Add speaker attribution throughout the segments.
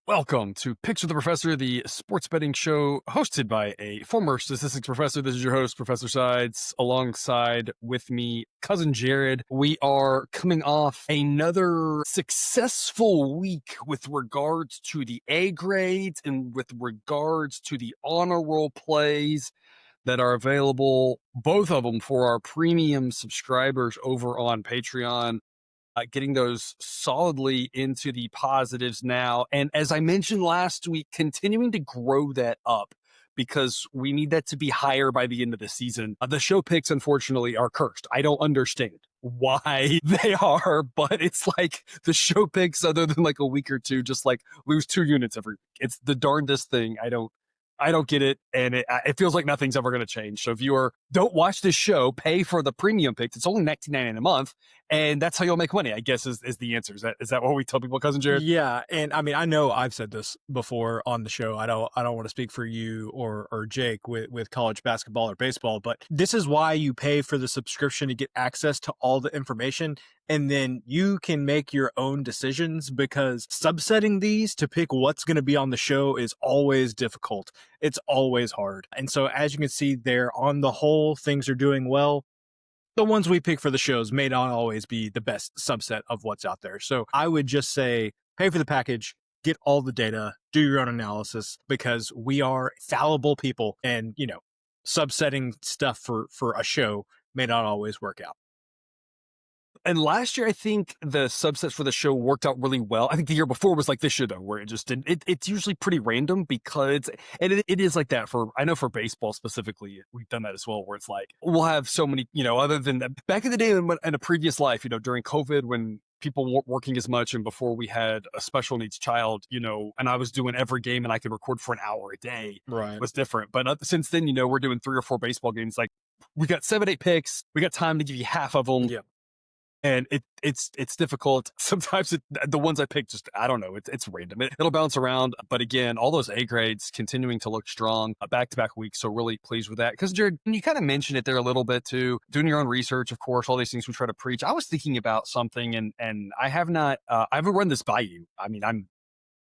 Speaker 1: Welcome to Picks with the Professor, the sports betting show hosted by a former statistics professor. This is your host, Professor Sides, alongside with me, cousin Jared. We are coming off another successful week with regards to the A grades and with regards to the honor roll plays that are available, both of them for our premium subscribers over on Patreon. Getting those solidly into the positives now. And as I mentioned last week, continuing to grow that up because we need that to be higher by the end of the season. The show picks, unfortunately, are cursed. I don't understand why they are, but it's like the show picks, other than like a week or two, just like lose 2 units every week. It's the darndest thing. I don't get it, and it feels like nothing's ever going to change. So if you don't watch this show, pay for the premium picks. It's only $19.99 a month, and that's how you'll make money, I guess, is the answer. Is that what we tell people, cousin Jared?
Speaker 2: Yeah, and I mean, I know I've said this before on the show. I don't want to speak for you or Jake with college basketball or baseball, but this is why you pay for the subscription to get access to all the information, and then you can make your own decisions, because subsetting these to pick what's going to be on the show is always difficult. It's always hard. And so as you can see there, on the whole, things are doing well. The ones we pick for the shows may not always be the best subset of what's out there. So I would just say, pay for the package, get all the data, do your own analysis, because we are fallible people, and, subsetting stuff for a show may not always work out.
Speaker 1: And last year, I think the subsets for the show worked out really well. I think the year before was like this year, though, where it just didn't. It's usually pretty random because, and it is like that I know for baseball specifically, we've done that as well, where it's like, we'll have so many, other than that, back in the day in a previous life, during COVID, when people weren't working as much and before we had a special needs child, and I was doing every game and I could record for an hour a day.
Speaker 2: Right.
Speaker 1: It was different. But since then, we're doing 3 or 4 baseball games. Like, we got 7, 8 picks. We got time to give you half of them.
Speaker 2: Yeah.
Speaker 1: And it's difficult. Sometimes the ones I pick, just, I don't know, it's random. It'll bounce around. But again, all those A grades continuing to look strong back-to-back weeks. So really pleased with that. Because Jared, you kind of mentioned it there a little bit too. Doing your own research, of course, all these things we try to preach. I was thinking about something, and I have not, I haven't run this by you. I mean, I'm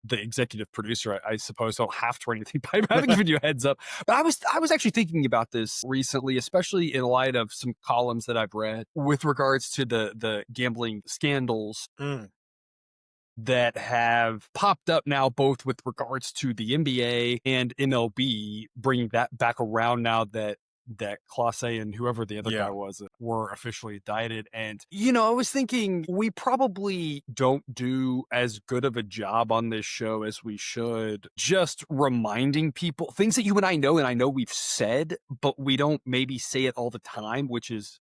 Speaker 1: the executive producer, I suppose. I don't have to run anything by you. I haven't given you a heads up. But I was actually thinking about this recently, especially in light of some columns that I've read with regards to the gambling scandals that have popped up now, both with regards to the NBA and MLB, bringing that back around now that Class A and whoever the other guy was were officially indicted. And, I was thinking we probably don't do as good of a job on this show as we should, just reminding people things that you and I know we've said, but we don't maybe say it all the time, which is,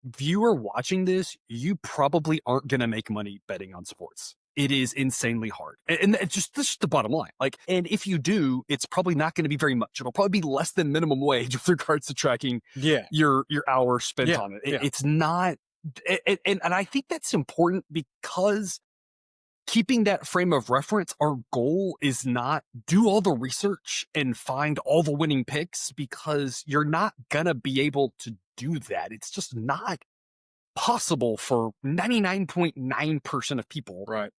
Speaker 1: viewer watching this, you probably aren't going to make money betting on sports. It is insanely hard. And it's just the bottom line. And if you do, it's probably not going to be very much. It'll probably be less than minimum wage with regards to tracking your hours spent on it. It's not, and I think that's important, because keeping that frame of reference, our goal is not do all the research and find all the winning picks, because you're not going to be able to do that. It's just not possible for 99.9% of people.
Speaker 2: Right.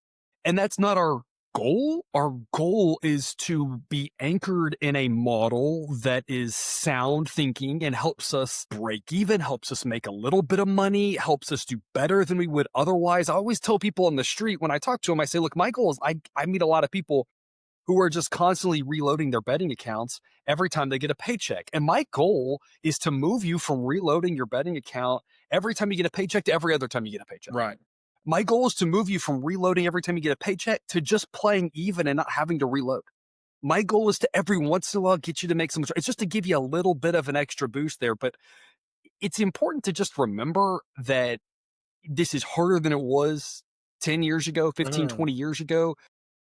Speaker 1: And that's not our goal. Our goal is to be anchored in a model that is sound thinking and helps us break even, helps us make a little bit of money, helps us do better than we would otherwise. I always tell people on the street when I talk to them, I say, look, my goal is I meet a lot of people who are just constantly reloading their betting accounts every time they get a paycheck. And my goal is to move you from reloading your betting account every time you get a paycheck to every other time you get a paycheck.
Speaker 2: Right.
Speaker 1: My goal is to move you from reloading every time you get a paycheck to just playing even and not having to reload. My goal is to every once in a while get you to make some, it's just to give you a little bit of an extra boost there. But it's important to just remember that this is harder than it was 10 years ago, 15, 20 years ago.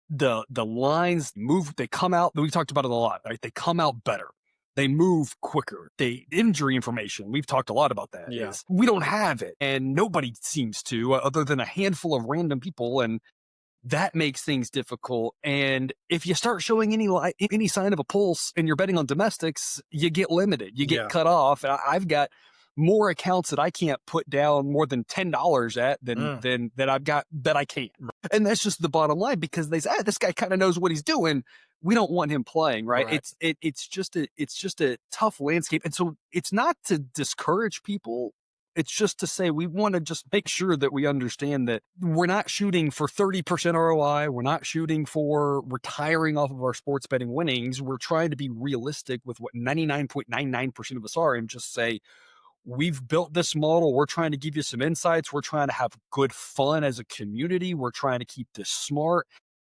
Speaker 1: The lines move, they come out, we talked about it a lot, right? They come out better. They move quicker. Injury information, we've talked a lot about that.
Speaker 2: Yeah.
Speaker 1: We don't have it, and nobody seems to, other than a handful of random people, and that makes things difficult. And if you start showing any sign of a pulse and you're betting on domestics, you get limited, you get cut off. I've got more accounts that I can't put down more than $10 at
Speaker 2: Mm.
Speaker 1: than I've got that I can. And that's just the bottom line because they say, this guy kind of knows what he's doing. We don't want him playing, right?
Speaker 2: Right.
Speaker 1: It's just a tough landscape. And so it's not to discourage people. It's just to say we want to just make sure that we understand that we're not shooting for 30% ROI. We're not shooting for retiring off of our sports betting winnings. We're trying to be realistic with what 99.99% of us are and just say, we've built this model. We're trying to give you some insights. We're trying to have good fun as a community. We're trying to keep this smart.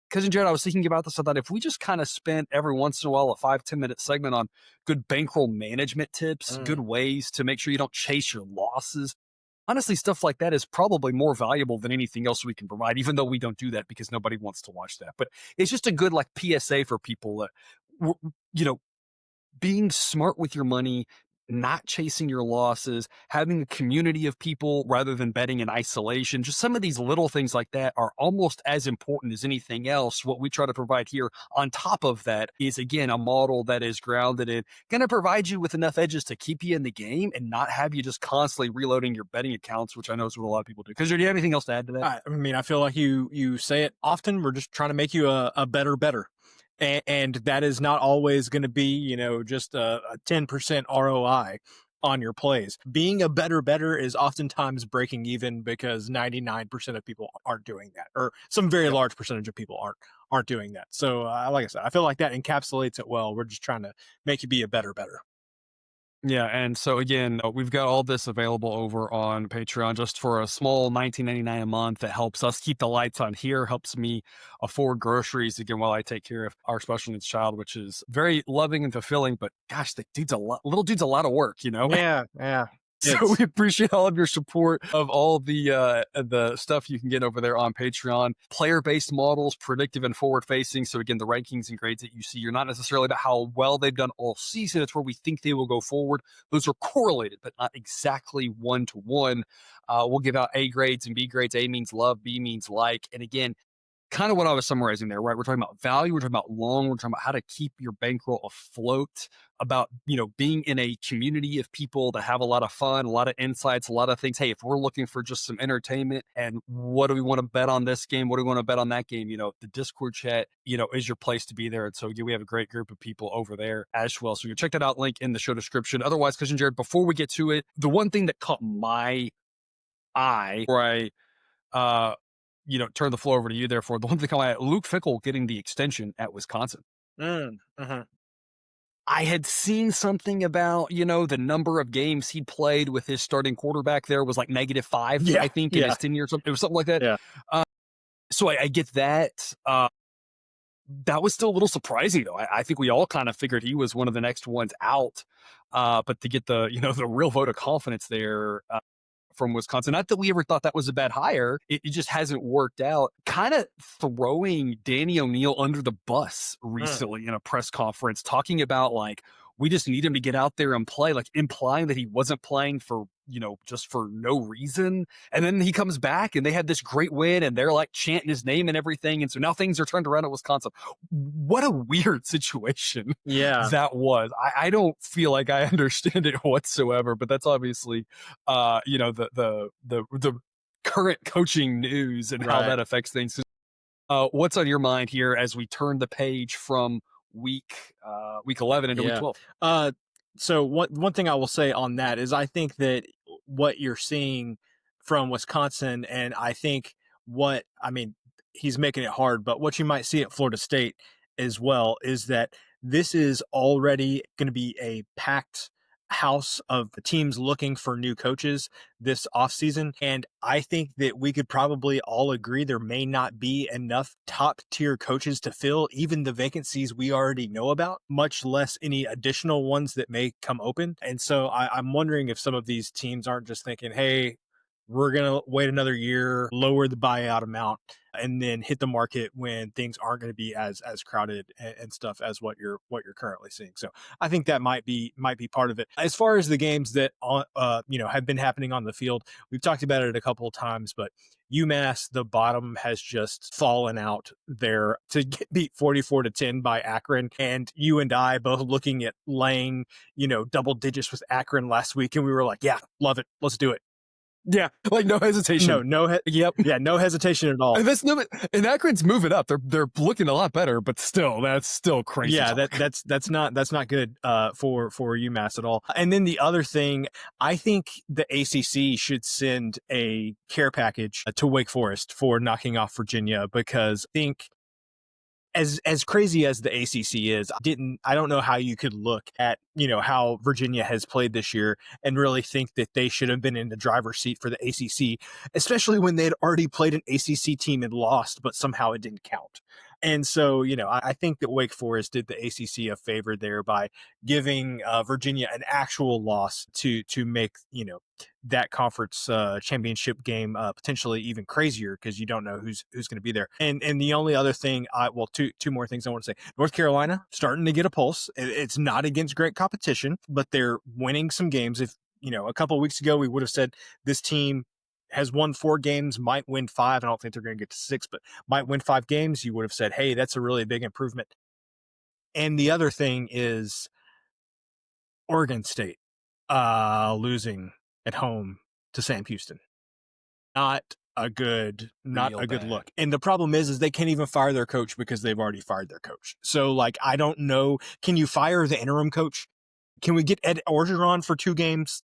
Speaker 1: Because in Jared, I was thinking about this. I thought if we just kind of spent every once in a while a 5-10 minute segment on good bankroll management tips,
Speaker 2: Mm.
Speaker 1: good ways to make sure you don't chase your losses. Honestly, stuff like that is probably more valuable than anything else we can provide, even though we don't do that because nobody wants to watch that. But it's just a good like PSA for people that, you know, being smart with your money, not chasing your losses, having a community of people rather than betting in isolation. Just some of these little things like that are almost as important as anything else. What we try to provide here on top of that is, again, a model that is grounded in going to provide you with enough edges to keep you in the game and not have you just constantly reloading your betting accounts, which I know is what a lot of people do. Because do you have anything else to add to that?
Speaker 2: I mean, I feel like you say it often. We're just trying to make you a better. And that is not always going to be, just a 10% ROI on your plays. Being a better is oftentimes breaking even because 99% of people aren't doing that, or some very
Speaker 1: Yep.
Speaker 2: large percentage of people aren't doing that. So, like I said, I feel like that encapsulates it well. We're just trying to make you be a better.
Speaker 1: Yeah, and so again, we've got all this available over on Patreon just for a small 19.99 a month that helps us keep the lights on here, helps me afford groceries again while I take care of our special needs child, which is very loving and fulfilling. But gosh, the dude's a lot, little dude's a lot of work, you know.
Speaker 2: Yeah.
Speaker 1: So we appreciate all of your support of all the stuff you can get over there on Patreon. Player-based models, predictive and forward-facing. So again, the rankings and grades that you see are not necessarily about how well they've done all season. It's where we think they will go forward. Those are correlated, but not exactly one-to-one. We'll give out A grades and B grades. A means love, B means like. And again, kind of what I was summarizing there, right? We're talking about value, we're talking about long, we're talking about how to keep your bankroll afloat, about, being in a community of people that have a lot of fun, a lot of insights, a lot of things. Hey, if we're looking for just some entertainment and what do we want to bet on this game? What do we want to bet on that game? The Discord chat, is your place to be there. And so again, we have a great group of people over there as well. So you can check that out, link in the show description. Otherwise, Cousin Jared, before we get to it, the one thing that caught my eye where uh, turn the floor over to you. Therefore, the one thing Luke Fickle getting the extension at Wisconsin.
Speaker 2: Mm-hmm.
Speaker 1: I had seen something about, the number of games he played with his starting quarterback there was like -5,
Speaker 2: Yeah,
Speaker 1: I think, in
Speaker 2: yeah,
Speaker 1: his tenure or something. It was something like that.
Speaker 2: yeah.
Speaker 1: So I get that. That was still a little surprising, though. I think we all kind of figured he was one of the next ones out. But to get the, the real vote of confidence there from Wisconsin. Not that we ever thought that was a bad hire. It just hasn't worked out. Kind of throwing Danny O'Neil under the bus
Speaker 2: Mm.
Speaker 1: recently in a press conference, talking about like, we just need him to get out there and play, like implying that he wasn't playing for, just for no reason. And then he comes back and they had this great win and they're like chanting his name and everything. And so now things are turned around at Wisconsin. What a weird situation
Speaker 2: Yeah,
Speaker 1: that was. I don't feel like I understand it whatsoever, but that's obviously the current coaching news and how
Speaker 2: right.
Speaker 1: that affects things. What's on your mind here as we turn the page from week 11 into week
Speaker 2: Yeah.
Speaker 1: 12?
Speaker 2: So one thing I will say on that is I think that what you're seeing from Wisconsin, and I think he's making it hard, but what you might see at Florida State as well is that this is already going to be a packed house of the teams looking for new coaches this offseason. And I think that we could probably all agree there may not be enough top tier coaches to fill even the vacancies we already know about, much less any additional ones that may come open. And so I'm wondering if some of these teams aren't just thinking, hey, we're going to wait another year, lower the buyout amount, and then hit the market when things aren't going to be as crowded and stuff as what you're currently seeing. So I think that might be part of it. As far as the games that have been happening on the field, we've talked about it a couple of times, but UMass, the bottom has just fallen out there to get beat 44-10 by Akron, and you and I both looking at laying double digits with Akron last week, and we were like, yeah, love it, let's do it.
Speaker 1: Yeah, like no hesitation.
Speaker 2: Yep. Yeah, no hesitation at all.
Speaker 1: And Akron's moving up. They're looking a lot better, but still, that's still crazy.
Speaker 2: Yeah, that's not good for UMass at all. And then the other thing, I think the ACC should send a care package to Wake Forest for knocking off Virginia, because I think as crazy as the ACC is, I don't know how you could look at, how Virginia has played this year and really think that they should have been in the driver's seat for the ACC, especially when they'd already played an ACC team and lost, but somehow it didn't count. And so, I think that Wake Forest did the ACC a favor there by giving Virginia an actual loss to make, that conference championship game potentially even crazier, because you don't know who's going to be there. And the only other thing, two more things I want to say. North Carolina starting to get a pulse. It's not against great competition, but they're winning some games. If a couple of weeks ago we would have said this team has won 4 games, might win 5. I don't think they're going to get to 6, but might win 5 games. You would have said, hey, that's a really big improvement. And the other thing is Oregon State losing at home to Sam Houston. Not a good look. And the problem is they can't even fire their coach because they've already fired their coach. So I don't know. Can you fire the interim coach? Can we get Ed Orgeron for 2 games?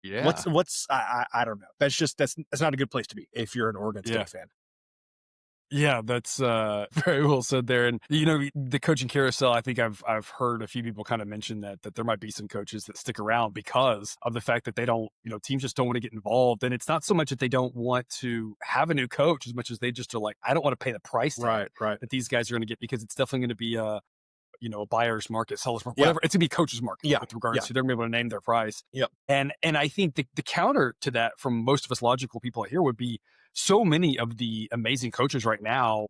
Speaker 1: Yeah.
Speaker 2: I don't know. That's not a good place to be if you're an Oregon State fan.
Speaker 1: Yeah, that's very well said there. And the coaching carousel, I think I've heard a few people kind of mention that there might be some coaches that stick around because of the fact that they don't, teams just don't want to get involved. And it's not so much that they don't want to have a new coach as much as they just are like, I don't want to pay the price tag that these guys are going to get, because it's definitely going to be a buyer's market, seller's market, whatever. It's gonna be coach's market with regards to they're gonna be able to name their price.
Speaker 2: Yep.
Speaker 1: And I think the counter to that from most of us logical people here would be, so many of the amazing coaches right now,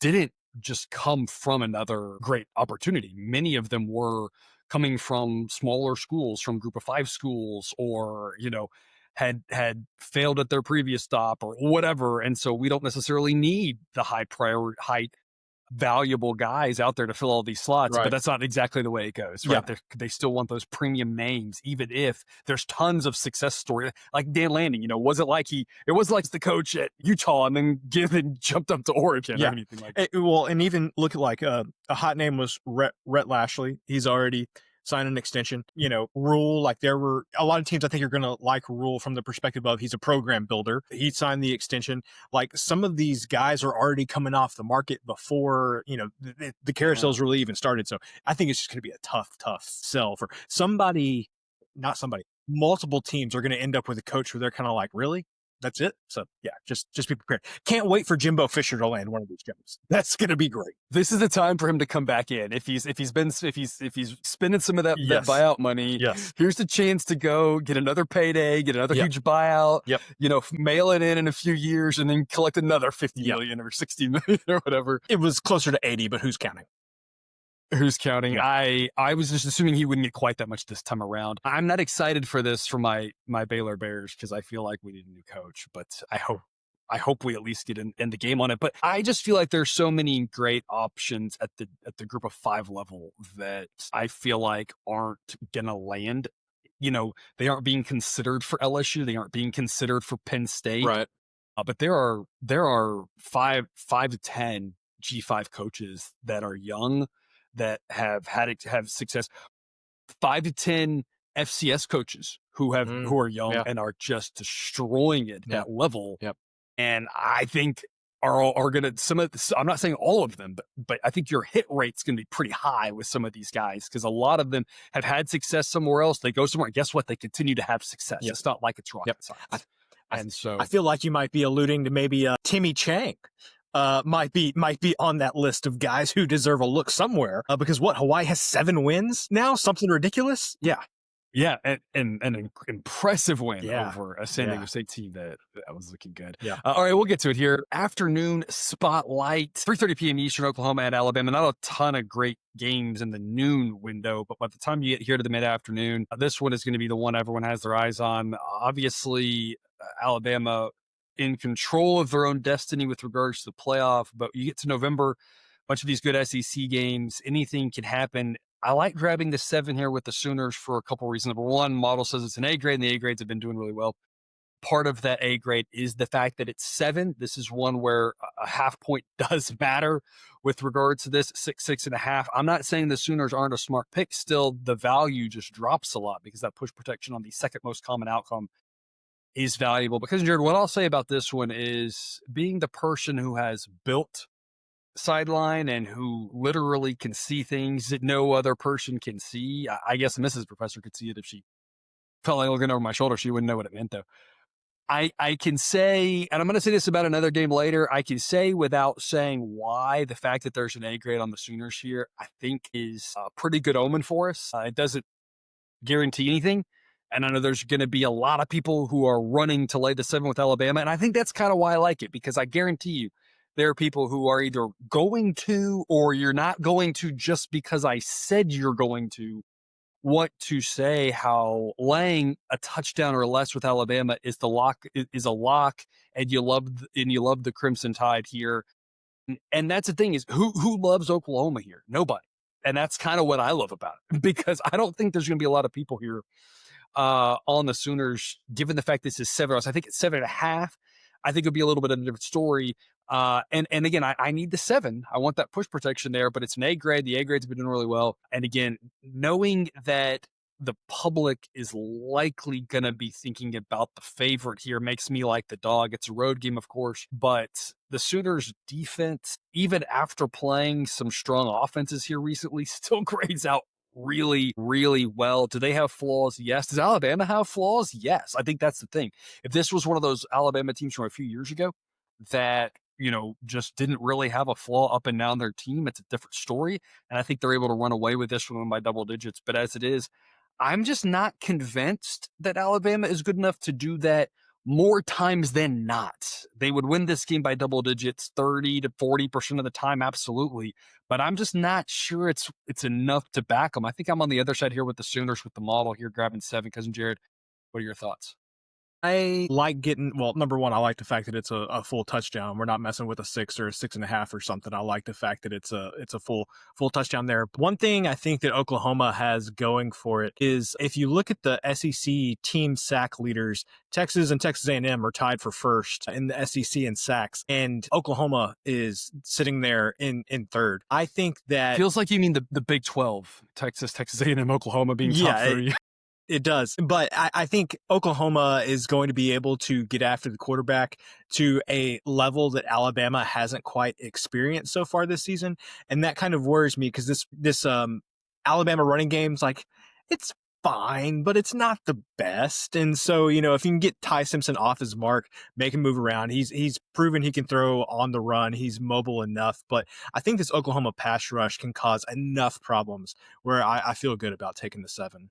Speaker 1: didn't just come from another great opportunity. Many of them were coming from smaller schools, from group of 5 schools, or, had failed at their previous stop or whatever. And so we don't necessarily need the high valuable guys out there to fill all these slots, but that's not exactly the way it goes, right? They still want those premium names, even if there's tons of success story, like Dan Lanning. It wasn't like the coach at Utah and then jumped up to Oregon or anything like that.
Speaker 2: Well, and even look at a hot name was Rhett Lashley. He's already signed an extension. Rule, there were a lot of teams I think are going to like Rule from the perspective of he's a program builder. He signed the extension. Some of these guys are already coming off the market before, the carousel's really even started. So I think it's just going to be a tough sell for multiple teams are going to end up with a coach where they're kind of like, really? That's it. So just be prepared. Can't wait for Jimbo Fisher to land one of these jobs. That's going to be great.
Speaker 1: This is the time for him to come back in. If he's spending some of that buyout money, here's the chance to go get another payday, get another huge buyout. Mail it in a few years, and then collect another 50 million or 60 million or whatever.
Speaker 2: It was closer to 80, but who's counting?
Speaker 1: Who's counting? I was just assuming he wouldn't get quite that much this time around. I'm not excited for this for my Baylor Bears, because I feel like we need a new coach, but I hope we at least get in the game on it. But I just feel like there's so many great options at the group of 5 level that I feel like aren't gonna land. They aren't being considered for LSU. They aren't being considered for Penn State.
Speaker 2: Right.
Speaker 1: But there are 5 to 10 G5 coaches that are young, that have success. 5 to 10 FCS coaches who are young and are just destroying it at that level. And I think are going to, I'm not saying all of them, but I think your hit rate's going to be pretty high with some of these guys, because a lot of them have had success somewhere else. They go somewhere, and guess what? They continue to have success. It's not like it's rocket science. And so
Speaker 2: I feel like you might be alluding to maybe Timmy Chang. Might be on that list of guys who deserve a look somewhere, because Hawaii has 7 wins now, something ridiculous. Yeah.
Speaker 1: Yeah, and an impressive win
Speaker 2: Yeah.
Speaker 1: over a San Diego
Speaker 2: Yeah.
Speaker 1: State team that was looking good.
Speaker 2: Yeah.
Speaker 1: All right, we'll get to it here. Afternoon spotlight, 3:30 p.m. Eastern, Oklahoma at Alabama. Not a ton of great games in the noon window, but by the time you get here to the mid-afternoon, this one is going to be the one everyone has their eyes on. Obviously, Alabama in control of their own destiny with regards to the playoff, but you get to November, a bunch of these good SEC games, anything can happen. I like grabbing the 7 here with the Sooners for a couple reasons. Number one, model says it's an A grade, and the A grades have been doing really well. Part of that A grade is the fact that it's 7. This is one where a half point does matter with regards to this 6.5. I'm not saying the Sooners aren't a smart pick. Still, the value just drops a lot because that push protection on the second most common outcome is valuable. Because, Jared, what I'll say about this one is being the person who has built sideline and who literally can see things that no other person can see. I guess Mrs. Professor could see it if she felt like looking over my shoulder. She wouldn't know what it meant, though. I can say, and I'm going to say this about another game later, I can say without saying why the fact that there's an A grade on the Sooners here, I think is a pretty good omen for us. It doesn't guarantee anything. And I know there's going to be a lot of people who are running to lay the 7 with Alabama. And I think that's kind of why I like it, because I guarantee you there are people who are either going to or you're not going to just because I said you're going to want to say how laying a touchdown or less with Alabama is the lock is a lock, and you love the Crimson Tide here. And that's the thing is who loves Oklahoma here? Nobody. And that's kind of what I love about it, because I don't think there's going to be a lot of people here on the Sooners, given the fact this is 7. I think it's 7.5. I think it'll be a little bit of a different story. And again, I need the 7. I want that push protection there, but it's an A grade. The A grade's been doing really well. And again, knowing that the public is likely going to be thinking about the favorite here makes me like the dog. It's a road game, of course, but the Sooners defense, even after playing some strong offenses here recently, still grades out really, really well. Do they have flaws? Yes. Does Alabama have flaws? Yes. I think that's the thing. If this was one of those Alabama teams from a few years ago that, just didn't really have a flaw up and down their team, it's a different story. And I think they're able to run away with this one by double digits. But as it is, I'm just not convinced that Alabama is good enough to do that more times than not. They would win this game by double digits 30 to 40% of the time, absolutely. But I'm just not sure it's enough to back them. I think I'm on the other side here with the Sooners with the model here, grabbing 7. Cousin Jared, what are your thoughts?
Speaker 2: I like number one, I like the fact that it's a full touchdown. We're not messing with a 6 or a 6.5 or something. I like the fact that it's a full touchdown there. One thing I think that Oklahoma has going for it is if you look at the SEC team sack leaders, Texas and Texas A&M are tied for first in the SEC in sacks, and Oklahoma is sitting there in third. I think that
Speaker 1: feels like you mean the Big 12, Texas A&M, Oklahoma being top 3.
Speaker 2: It does. But I think Oklahoma is going to be able to get after the quarterback to a level that Alabama hasn't quite experienced so far this season. And that kind of worries me because this Alabama running game's like, it's fine, but it's not the best. And so, if you can get Ty Simpson off his mark, make him move around, he's proven he can throw on the run. He's mobile enough. But I think this Oklahoma pass rush can cause enough problems where I feel good about taking the 7.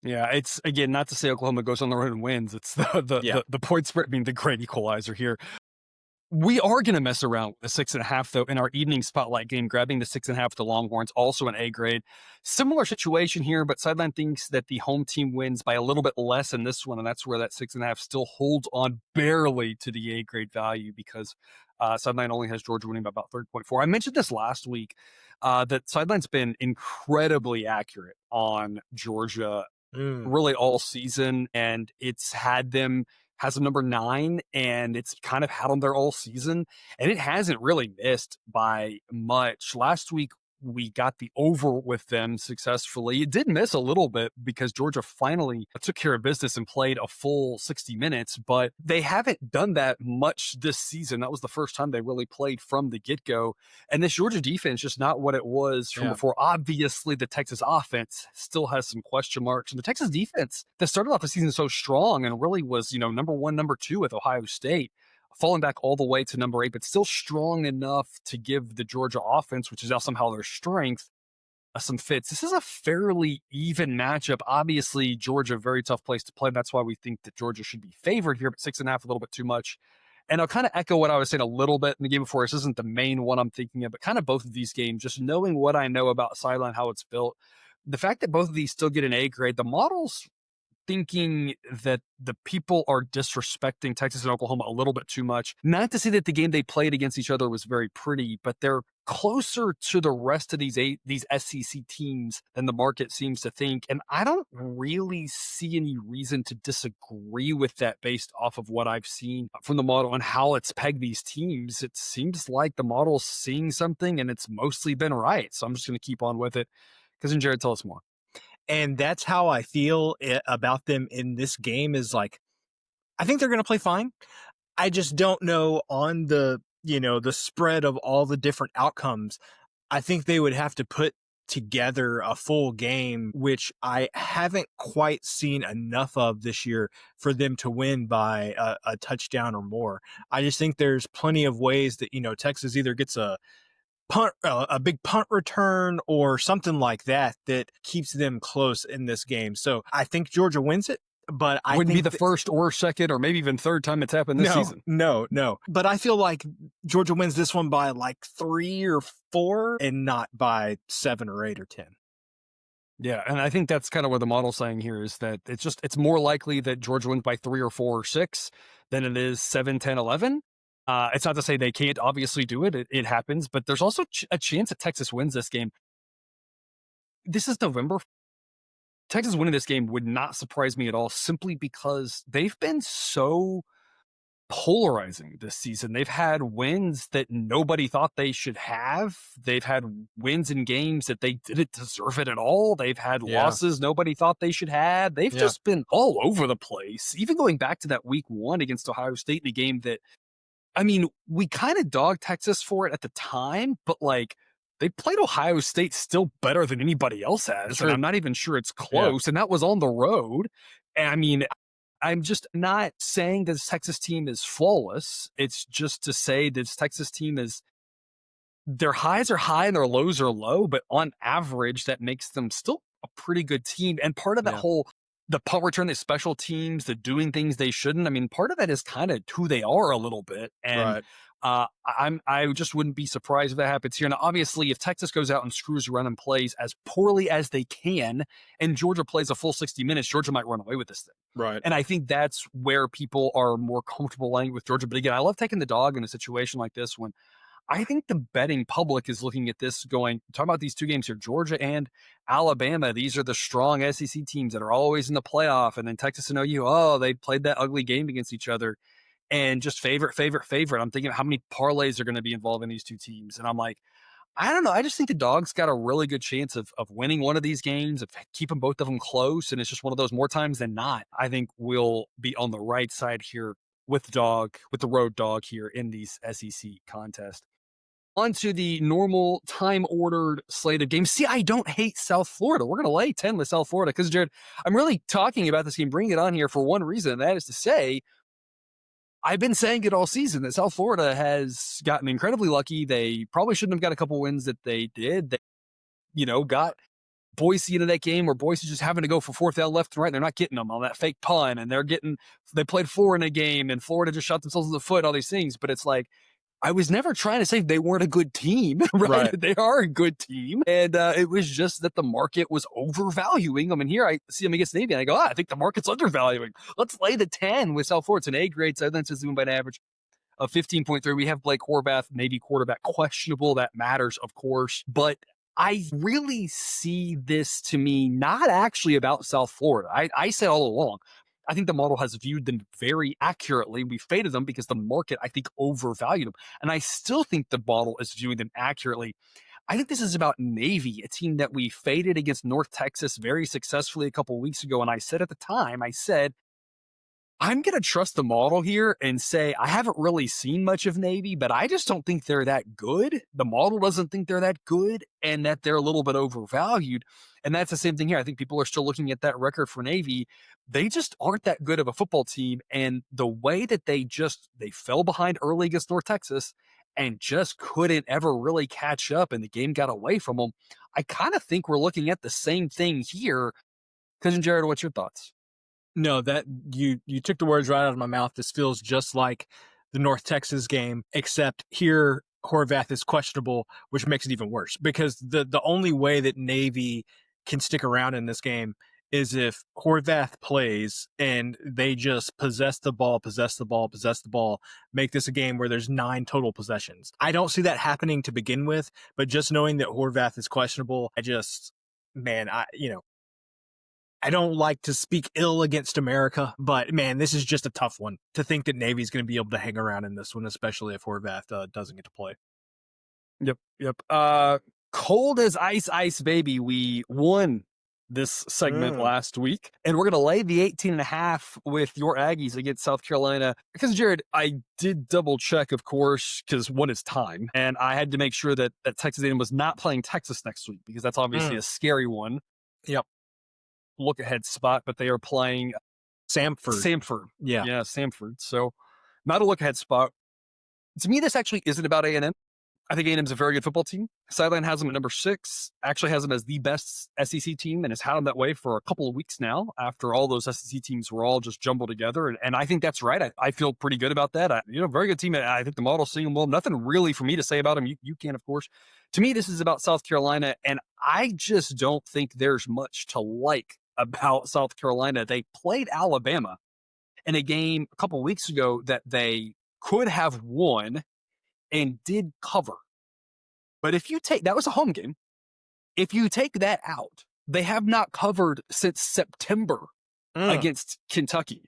Speaker 1: Yeah, it's, again, not to say Oklahoma goes on the road and wins. It's the point spread being the great equalizer here. We are going to mess around with the 6.5, though, in our evening spotlight game, grabbing the 6.5 with the Longhorns, also an A grade. Similar situation here, but Sideline thinks that the home team wins by a little bit less in this one, and that's where that 6.5 still holds on barely to the A grade value because Sideline only has Georgia winning by about 3.4. I mentioned this last week that Sideline's been incredibly accurate on Georgia really all season, and has them number 9, and it's kind of had them there all season, and it hasn't really missed by much. Last week we got the over with them successfully. It did miss a little bit because Georgia finally took care of business and played a full 60 minutes, but they haven't done that much this season. That was the first time they really played from the get-go. And this Georgia defense just not what it was from before. Obviously, the Texas offense still has some question marks. And the Texas defense that started off the season so strong and really was, number 1, number 2 with Ohio State, falling back all the way to number 8, but still strong enough to give the Georgia offense, which is now somehow their strength, some fits. This is a fairly even matchup. Obviously, Georgia, very tough place to play. That's why we think that Georgia should be favored here, but 6.5, a little bit too much. And I'll kind of echo what I was saying a little bit in the game before. This isn't the main one I'm thinking of, but kind of both of these games, just knowing what I know about Sideline, how it's built, the fact that both of these still get an A grade, the model's thinking that the people are disrespecting Texas and Oklahoma a little bit too much. Not to say that the game they played against each other was very pretty, but they're closer to the rest of these SEC teams than the market seems to think. And I don't really see any reason to disagree with that based off of what I've seen from the model and how it's pegged these teams. It seems like the model's seeing something and it's mostly been right. So I'm just going to keep on with it. Because then Jared, tell us more.
Speaker 2: And that's how I feel about them in this game is like, I think they're going to play fine. I just don't know on the spread of all the different outcomes. I think they would have to put together a full game, which I haven't quite seen enough of this year for them to win by a touchdown or more. I just think there's plenty of ways that, Texas either gets a big punt return or something like that keeps them close in this game. So I think Georgia wins it, but I
Speaker 1: wouldn't
Speaker 2: think
Speaker 1: be the first or second or maybe even third time it's happened this season.
Speaker 2: No. But I feel like Georgia wins this one by like 3 or 4 and not by 7 or 8 or 10.
Speaker 1: Yeah, and I think that's kind of what the model's saying here is that it's more likely that Georgia wins by 3 or 4 or 6 than it is 7, 10, 11. It's not to say they can't obviously do it. It happens, but there's also a chance that Texas wins this game. This is November. Texas winning this game would not surprise me at all simply because they've been so polarizing this season. They've had wins that nobody thought they should have. They've had wins in games that they didn't deserve it at all. They've had losses nobody thought they should have. They've just been all over the place. Even going back to that week 1 against Ohio State in a game that, I mean, we kind of dogged Texas for it at the time, but like they played Ohio State still better than anybody else has. And I'm not even sure it's close. And that was on the road. And I mean, I'm just not saying this Texas team is flawless. It's just to say this Texas team is, their highs are high and their lows are low, but on average, that makes them still a pretty good team. And part of that whole, the punt return, the special teams, the doing things they shouldn't. I mean, part of that is kind of who they are a little bit. And I just wouldn't be surprised if that happens here. Now, obviously, if Texas goes out and screws around and plays as poorly as they can, and Georgia plays a full 60 minutes, Georgia might run away with this thing.
Speaker 2: Right.
Speaker 1: And I think that's where people are more comfortable laying with Georgia. But again, I love taking the dog in a situation like this when I think the betting public is looking at this going, talking about these 2 games here, Georgia and Alabama. These are the strong SEC teams that are always in the playoff. And then Texas and OU, they played that ugly game against each other and just favorite. I'm thinking how many parlays are going to be involved in these 2 teams. And I'm like, I don't know. I just think the dog's got a really good chance of winning one of these games, of keeping both of them close. And it's just one of those more times than not. I think we'll be on the right side here with the road dog here in these SEC contests. On to the normal time-ordered slate of games. See, I don't hate South Florida. We're going to lay 10 with South Florida because, Jared, I'm really talking about this game, bringing it on here for one reason, and that is to say, I've been saying it all season that South Florida has gotten incredibly lucky. They probably shouldn't have got a couple wins that they did. They, got Boise into that game where Boise just having to go for 4th down left and right. They're not getting them on that fake punt, and they played 4 in a game, and Florida just shot themselves in the foot, all these things. But it's like, I was never trying to say they weren't a good team, right? They are a good team. And it was just that the market was overvaluing them. And here I see them against Navy, and I go, I think the market's undervaluing. Let's lay the 10 with South Florida. It's an A grade. Southern says by an average of 15.3. We have Blake Horvath, Navy quarterback, questionable. That matters, of course. But I really see this to me not actually about South Florida. I said all along, I think the model has viewed them very accurately. We faded them because the market, I think, overvalued them. And I still think the model is viewing them accurately. I think this is about Navy, a team that we faded against North Texas very successfully a couple of weeks ago. And I said at the time, I'm going to trust the model here and say, I haven't really seen much of Navy, but I just don't think they're that good. The model doesn't think they're that good and that they're a little bit overvalued. And that's the same thing here. I think people are still looking at that record for Navy. They just aren't that good of a football team. And the way that they fell behind early against North Texas and just couldn't ever really catch up, and the game got away from them. I kind of think we're looking at the same thing here. Cousin Jared, what's your thoughts?
Speaker 2: No, that you took the words right out of my mouth. This feels just like the North Texas game, except here Horvath is questionable, which makes it even worse because the only way that Navy can stick around in this game is if Horvath plays and they just possess the ball, make this a game where there's 9 total possessions. I don't see that happening to begin with, but just knowing that Horvath is questionable, I don't like to speak ill against America, but man, this is just a tough one to think that Navy's going to be able to hang around in this one, especially if Horvath doesn't get to play.
Speaker 1: Yep. Cold as ice, baby. We won this segment last week, and we're going to lay the 18.5 with your Aggies against South Carolina. Because, Jared, I did double check, of course, because one is time, and I had to make sure that Texas A&M was not playing Texas next week, because that's obviously a scary one.
Speaker 2: Yep.
Speaker 1: Look ahead spot, but they are playing
Speaker 2: Samford.
Speaker 1: Yeah, Samford. So not a look ahead spot. To me, this actually isn't about A&M. I think A&M's a very good football team. Sideline has them at number 6, actually has them as the best SEC team, and has had them that way for a couple of weeks now after all those SEC teams were all just jumbled together. And I think that's right. I feel pretty good about that. Very good team. I think the model's seeing them well. Nothing really for me to say about them. You can, of course. To me, this is about South Carolina, and I just don't think there's much to like about South Carolina. They played Alabama in a game a couple of weeks ago that they could have won and did cover. But if you take, that was a home game. If you take that out, they have not covered since September against Kentucky.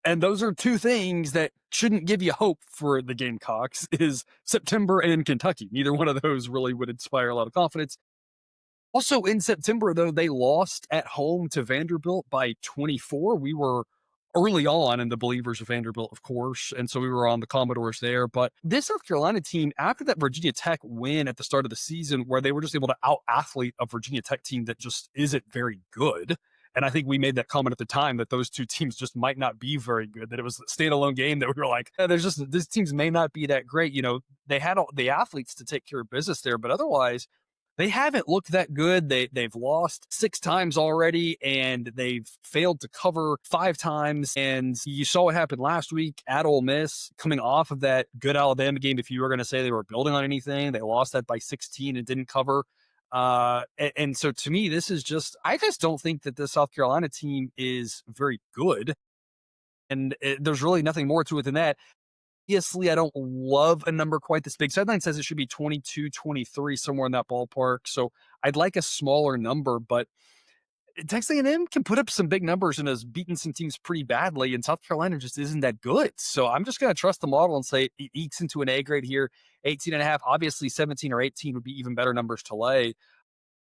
Speaker 1: And those are two things that shouldn't give you hope for the Gamecocks, is September and Kentucky. Neither one of those really would inspire a lot of confidence. Also in September, though, they lost at home to Vanderbilt by 24. We were early on in the believers of Vanderbilt, of course, and so we were on the Commodores there. But this South Carolina team, after that Virginia Tech win at the start of the season, where they were just able to out-athlete a Virginia Tech team that just isn't very good, and I think we made that comment at the time that those two teams just might not be very good, that it was a standalone game that we were like, these teams may not be that great. They had all the athletes to take care of business there, but otherwise, they haven't looked that good. They've lost 6 times already, and they've failed to cover 5 times. And you saw what happened last week at Ole Miss, coming off of that good Alabama game. If you were going to say they were building on anything, they lost that by 16 and didn't cover. And so to me, I just don't think that the South Carolina team is very good. And there's really nothing more to it than that. Obviously, I don't love a number quite this big. Sideline says it should be 22, 23, somewhere in that ballpark. So I'd like a smaller number, but Texas A&M can put up some big numbers and has beaten some teams pretty badly, and South Carolina just isn't that good. So I'm just going to trust the model and say it ekes into an A grade here, 18.5. Obviously, 17 or 18 would be even better numbers to lay.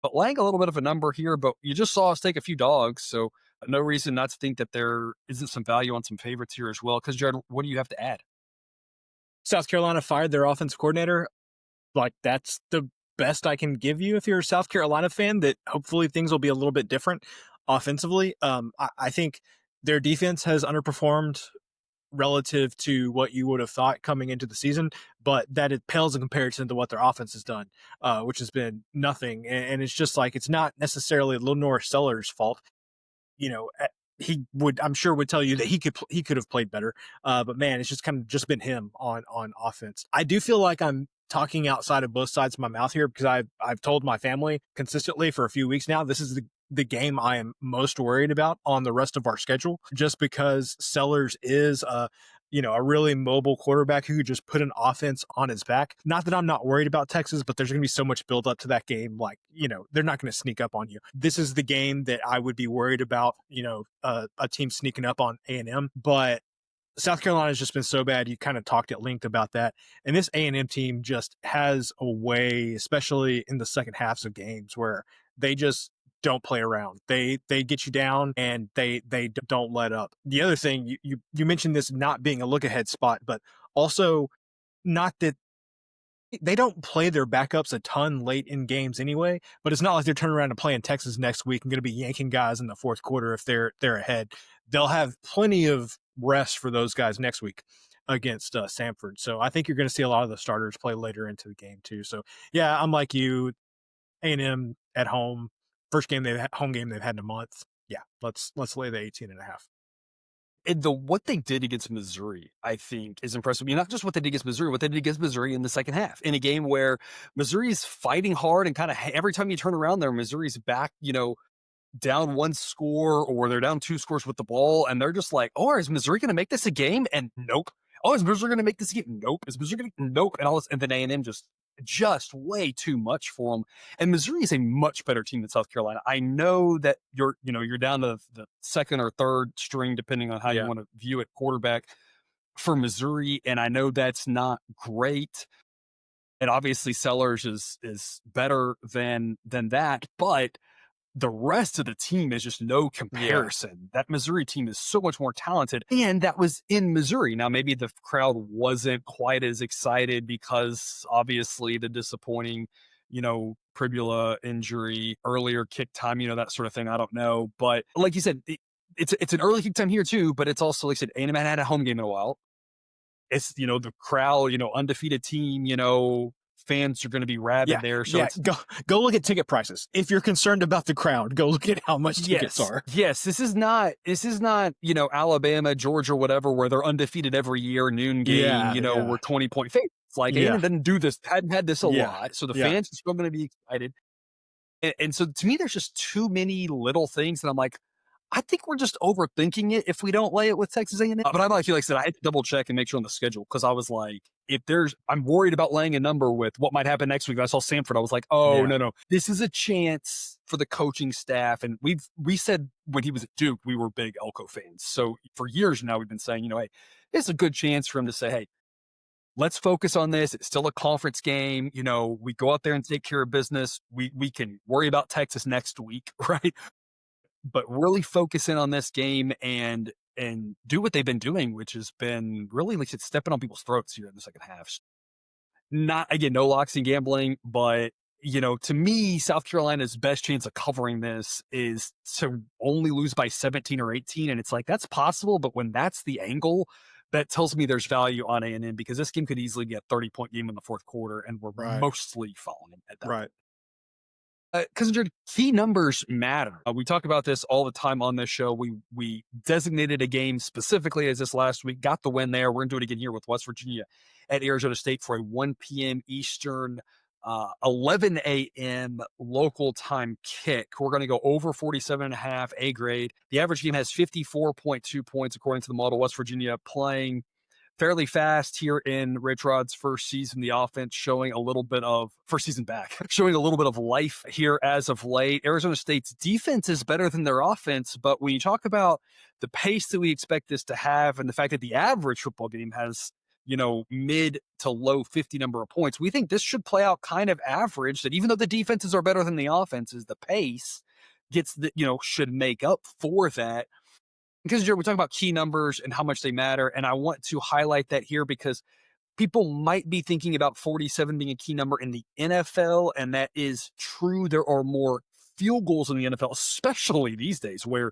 Speaker 1: But laying a little bit of a number here, but you just saw us take a few dogs, so no reason not to think that there isn't some value on some favorites here as well. Because, Jared, what do you have to add?
Speaker 2: South Carolina fired their offensive coordinator. Like, that's the best I can give you if you're a South Carolina fan, that hopefully things will be a little bit different offensively. I think their defense has underperformed relative to what you would have thought coming into the season, but that it pales in comparison to what their offense has done, which has been nothing. And it's just like, it's not necessarily Lenore Sellers' fault. I'm sure would tell you that he could have played better. But man, it's just kind of just been him on offense. I do feel like I'm talking outside of both sides of my mouth here, because I've told my family consistently for a few weeks now, this is the game I am most worried about on the rest of our schedule, just because Sellers is a really mobile quarterback who could just put an offense on his back. Not that I'm not worried about Texas, but there's going to be so much build up to that game. Like, they're not going to sneak up on you. This is the game that I would be worried about, a team sneaking up on A&M. But South Carolina has just been so bad. You kind of talked at length about that. And this A&M team just has a way, especially in the second halves of games, where they just don't play around. They get you down, and they don't let up. The other thing, you mentioned this not being a look ahead spot, but also not that they don't play their backups a ton late in games anyway, but it's not like they're turning around and playing Texas next week and going to be yanking guys in the fourth quarter if they're ahead. They'll have plenty of rest for those guys next week. against Samford. So I think you're going to see a lot of the starters play later into the game too. So yeah, I'm like you, A&M at home, first game home game they've had in a month. Yeah, let's lay the 18.5.
Speaker 1: And what they did against Missouri, I think, is impressive. I mean, not just what they did against Missouri, what they did against Missouri in the second half, in a game where Missouri's fighting hard and kind of every time you turn around there, Missouri's back, down one score or they're down two scores with the ball, and they're just like, "Oh, is Missouri going to make this a game?" And nope. "Oh, is Missouri going to make this a game?" Nope. Is Missouri going to nope? And all this, and then A&M just way too much for them. And Missouri is a much better team than South Carolina. I know that you're down to the second or third string, depending on how you want to view it, quarterback for Missouri, and I know that's not great. And obviously, Sellers is better than that, but the rest of the team is just no comparison. That Missouri team is so much more talented, and that was in Missouri. Now, maybe the crowd wasn't quite as excited because obviously the disappointing, Pribula injury, earlier kick time, that sort of thing. I don't know. But like you said, it's an early kick time here too, but it's also, like I said, A&M hadn't had a home game in a while. It's, the crowd, undefeated team, fans are going to be rabid there. So
Speaker 2: go look at ticket prices. If you're concerned about the crowd, go look at how much tickets are.
Speaker 1: Yes, this is not, Alabama, Georgia, whatever, where they're undefeated every year, noon game, we're 20-point favorites. Like, A&M didn't do this, hadn't had this a lot. So the fans are still going to be excited. And so to me, there's just too many little things that I'm like, I think we're just overthinking it if we don't lay it with Texas A&M. But I'm like I said, I had to double check and make sure on the schedule, because I was like, I'm worried about laying a number with what might happen next week. I saw Samford. I was like, no. This is a chance for the coaching staff. And we said when he was at Duke, we were big Elko fans. So for years now, we've been saying, hey, it's a good chance for him to say, hey, let's focus on this. It's still a conference game. We go out there and take care of business. We can worry about Texas next week, right? But really focus in on this game and do what they've been doing, which has been really like it's stepping on people's throats here in the second half. Not, again, no locks in gambling, but to me, South Carolina's best chance of covering this is to only lose by 17 or 18. And it's like, that's possible. But when that's the angle, that tells me there's value on A&M, because this game could easily be a 30-point game in the fourth quarter. And we're mostly following at that point. Because key numbers matter. We talk about this all the time on this show. We designated a game specifically as this last week, got the win there. We're going to do it again here with West Virginia at Arizona State for a 1 p.m. Eastern, 11 a.m. local time kick. We're going to go over 47.5 A grade. The average game has 54.2 points according to the model. West Virginia playing fairly fast here in Rich Rod's first season. The offense showing a little bit of first season back, showing a little bit of life here as of late. Arizona State's defense is better than their offense, but when you talk about the pace that we expect this to have and the fact that the average football game has, mid to low 50 number of points, we think this should play out kind of average, that even though the defenses are better than the offenses, the pace gets should make up for that. Because we're talking about key numbers and how much they matter, and I want to highlight that here because people might be thinking about 47 being a key number in the NFL, and that is true. There are more field goals in the NFL, especially these days, where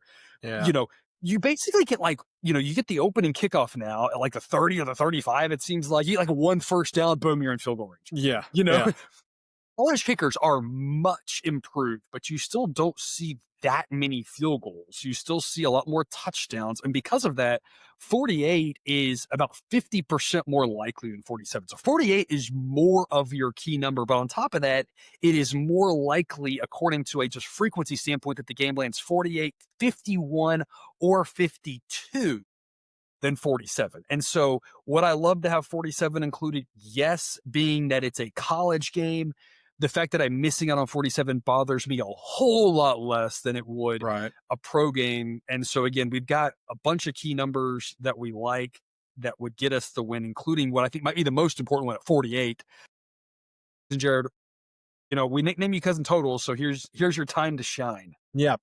Speaker 1: you basically get you get the opening kickoff now at like the 30 or the 35. It seems like you get like one first down, boom, you're in field goal range. College kickers are much improved, but you still don't see that many field goals. You still see a lot more touchdowns. And because of that, 48 is about 50% more likely than 47. So 48 is more of your key number. But on top of that, it is more likely, according to a just frequency standpoint, that the game lands 48, 51, or 52 than 47. And so what I love to have 47 included, yes, being that it's a college game, the fact that I'm missing out on 47 bothers me a whole lot less than it would a pro game. And so, again, we've got a bunch of key numbers that we like that would get us the win, including what I think might be the most important one at 48. And Jared, we nickname you Cousin Total, so here's your time to shine.
Speaker 2: Yeah.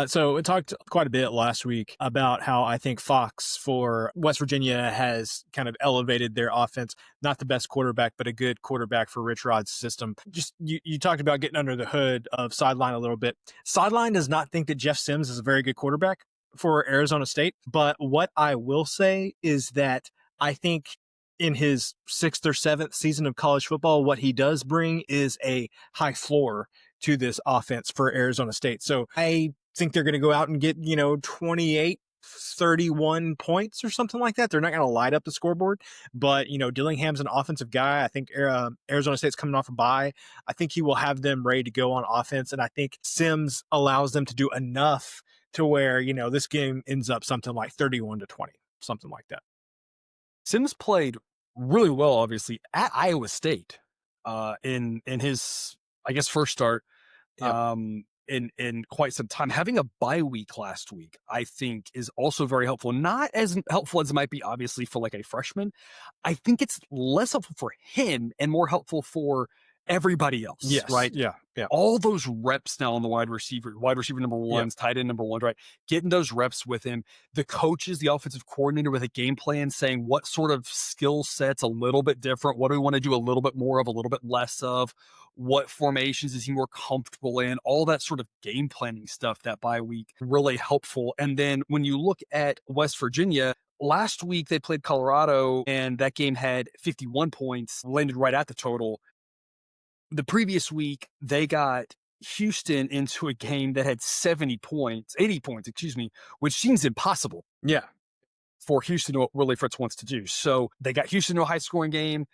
Speaker 2: So we talked quite a bit last week about how I think Fox for West Virginia has kind of elevated their offense. Not the best quarterback, but a good quarterback for Rich Rod's system. Just you talked about getting under the hood of Sideline a little bit. Sideline does not think that Jeff Sims is a very good quarterback for Arizona State. But what I will say is that I think in his 6th or 7th season of college football, what he does bring is a high floor to this offense for Arizona State. So I think they're going to go out and get, 28, 31 points or something like that. They're not going to light up the scoreboard, but Dillingham's an offensive guy. I think Arizona State's coming off a bye. I think he will have them ready to go on offense, and I think Sims allows them to do enough to where this game ends up something like 31-20, something like that.
Speaker 1: Sims played really well, obviously, at Iowa State in his, I guess, first start.
Speaker 2: Yep.
Speaker 1: In quite some time. Having a bye week last week, I think, is also very helpful. Not as helpful as it might be, obviously, for like a freshman. I think it's less helpful for him and more helpful for everybody else.
Speaker 2: Yes.
Speaker 1: Right.
Speaker 2: Yeah. Yeah.
Speaker 1: All those reps now on the wide receiver number ones, tight end number one, right? Getting those reps with him. The coaches, the offensive coordinator with a game plan saying what sort of skill sets a little bit different. What do we want to do a little bit more of, a little bit less of? What formations is he more comfortable in? All that sort of game planning stuff that bye week, really helpful. And then when you look at West Virginia, last week they played Colorado and that game had 51 points, landed right at the total. The previous week, they got Houston into a game that had 80 points, which seems impossible.
Speaker 2: Yeah.
Speaker 1: For Houston, what Willie Fritz wants to do. So they got Houston to a high scoring game.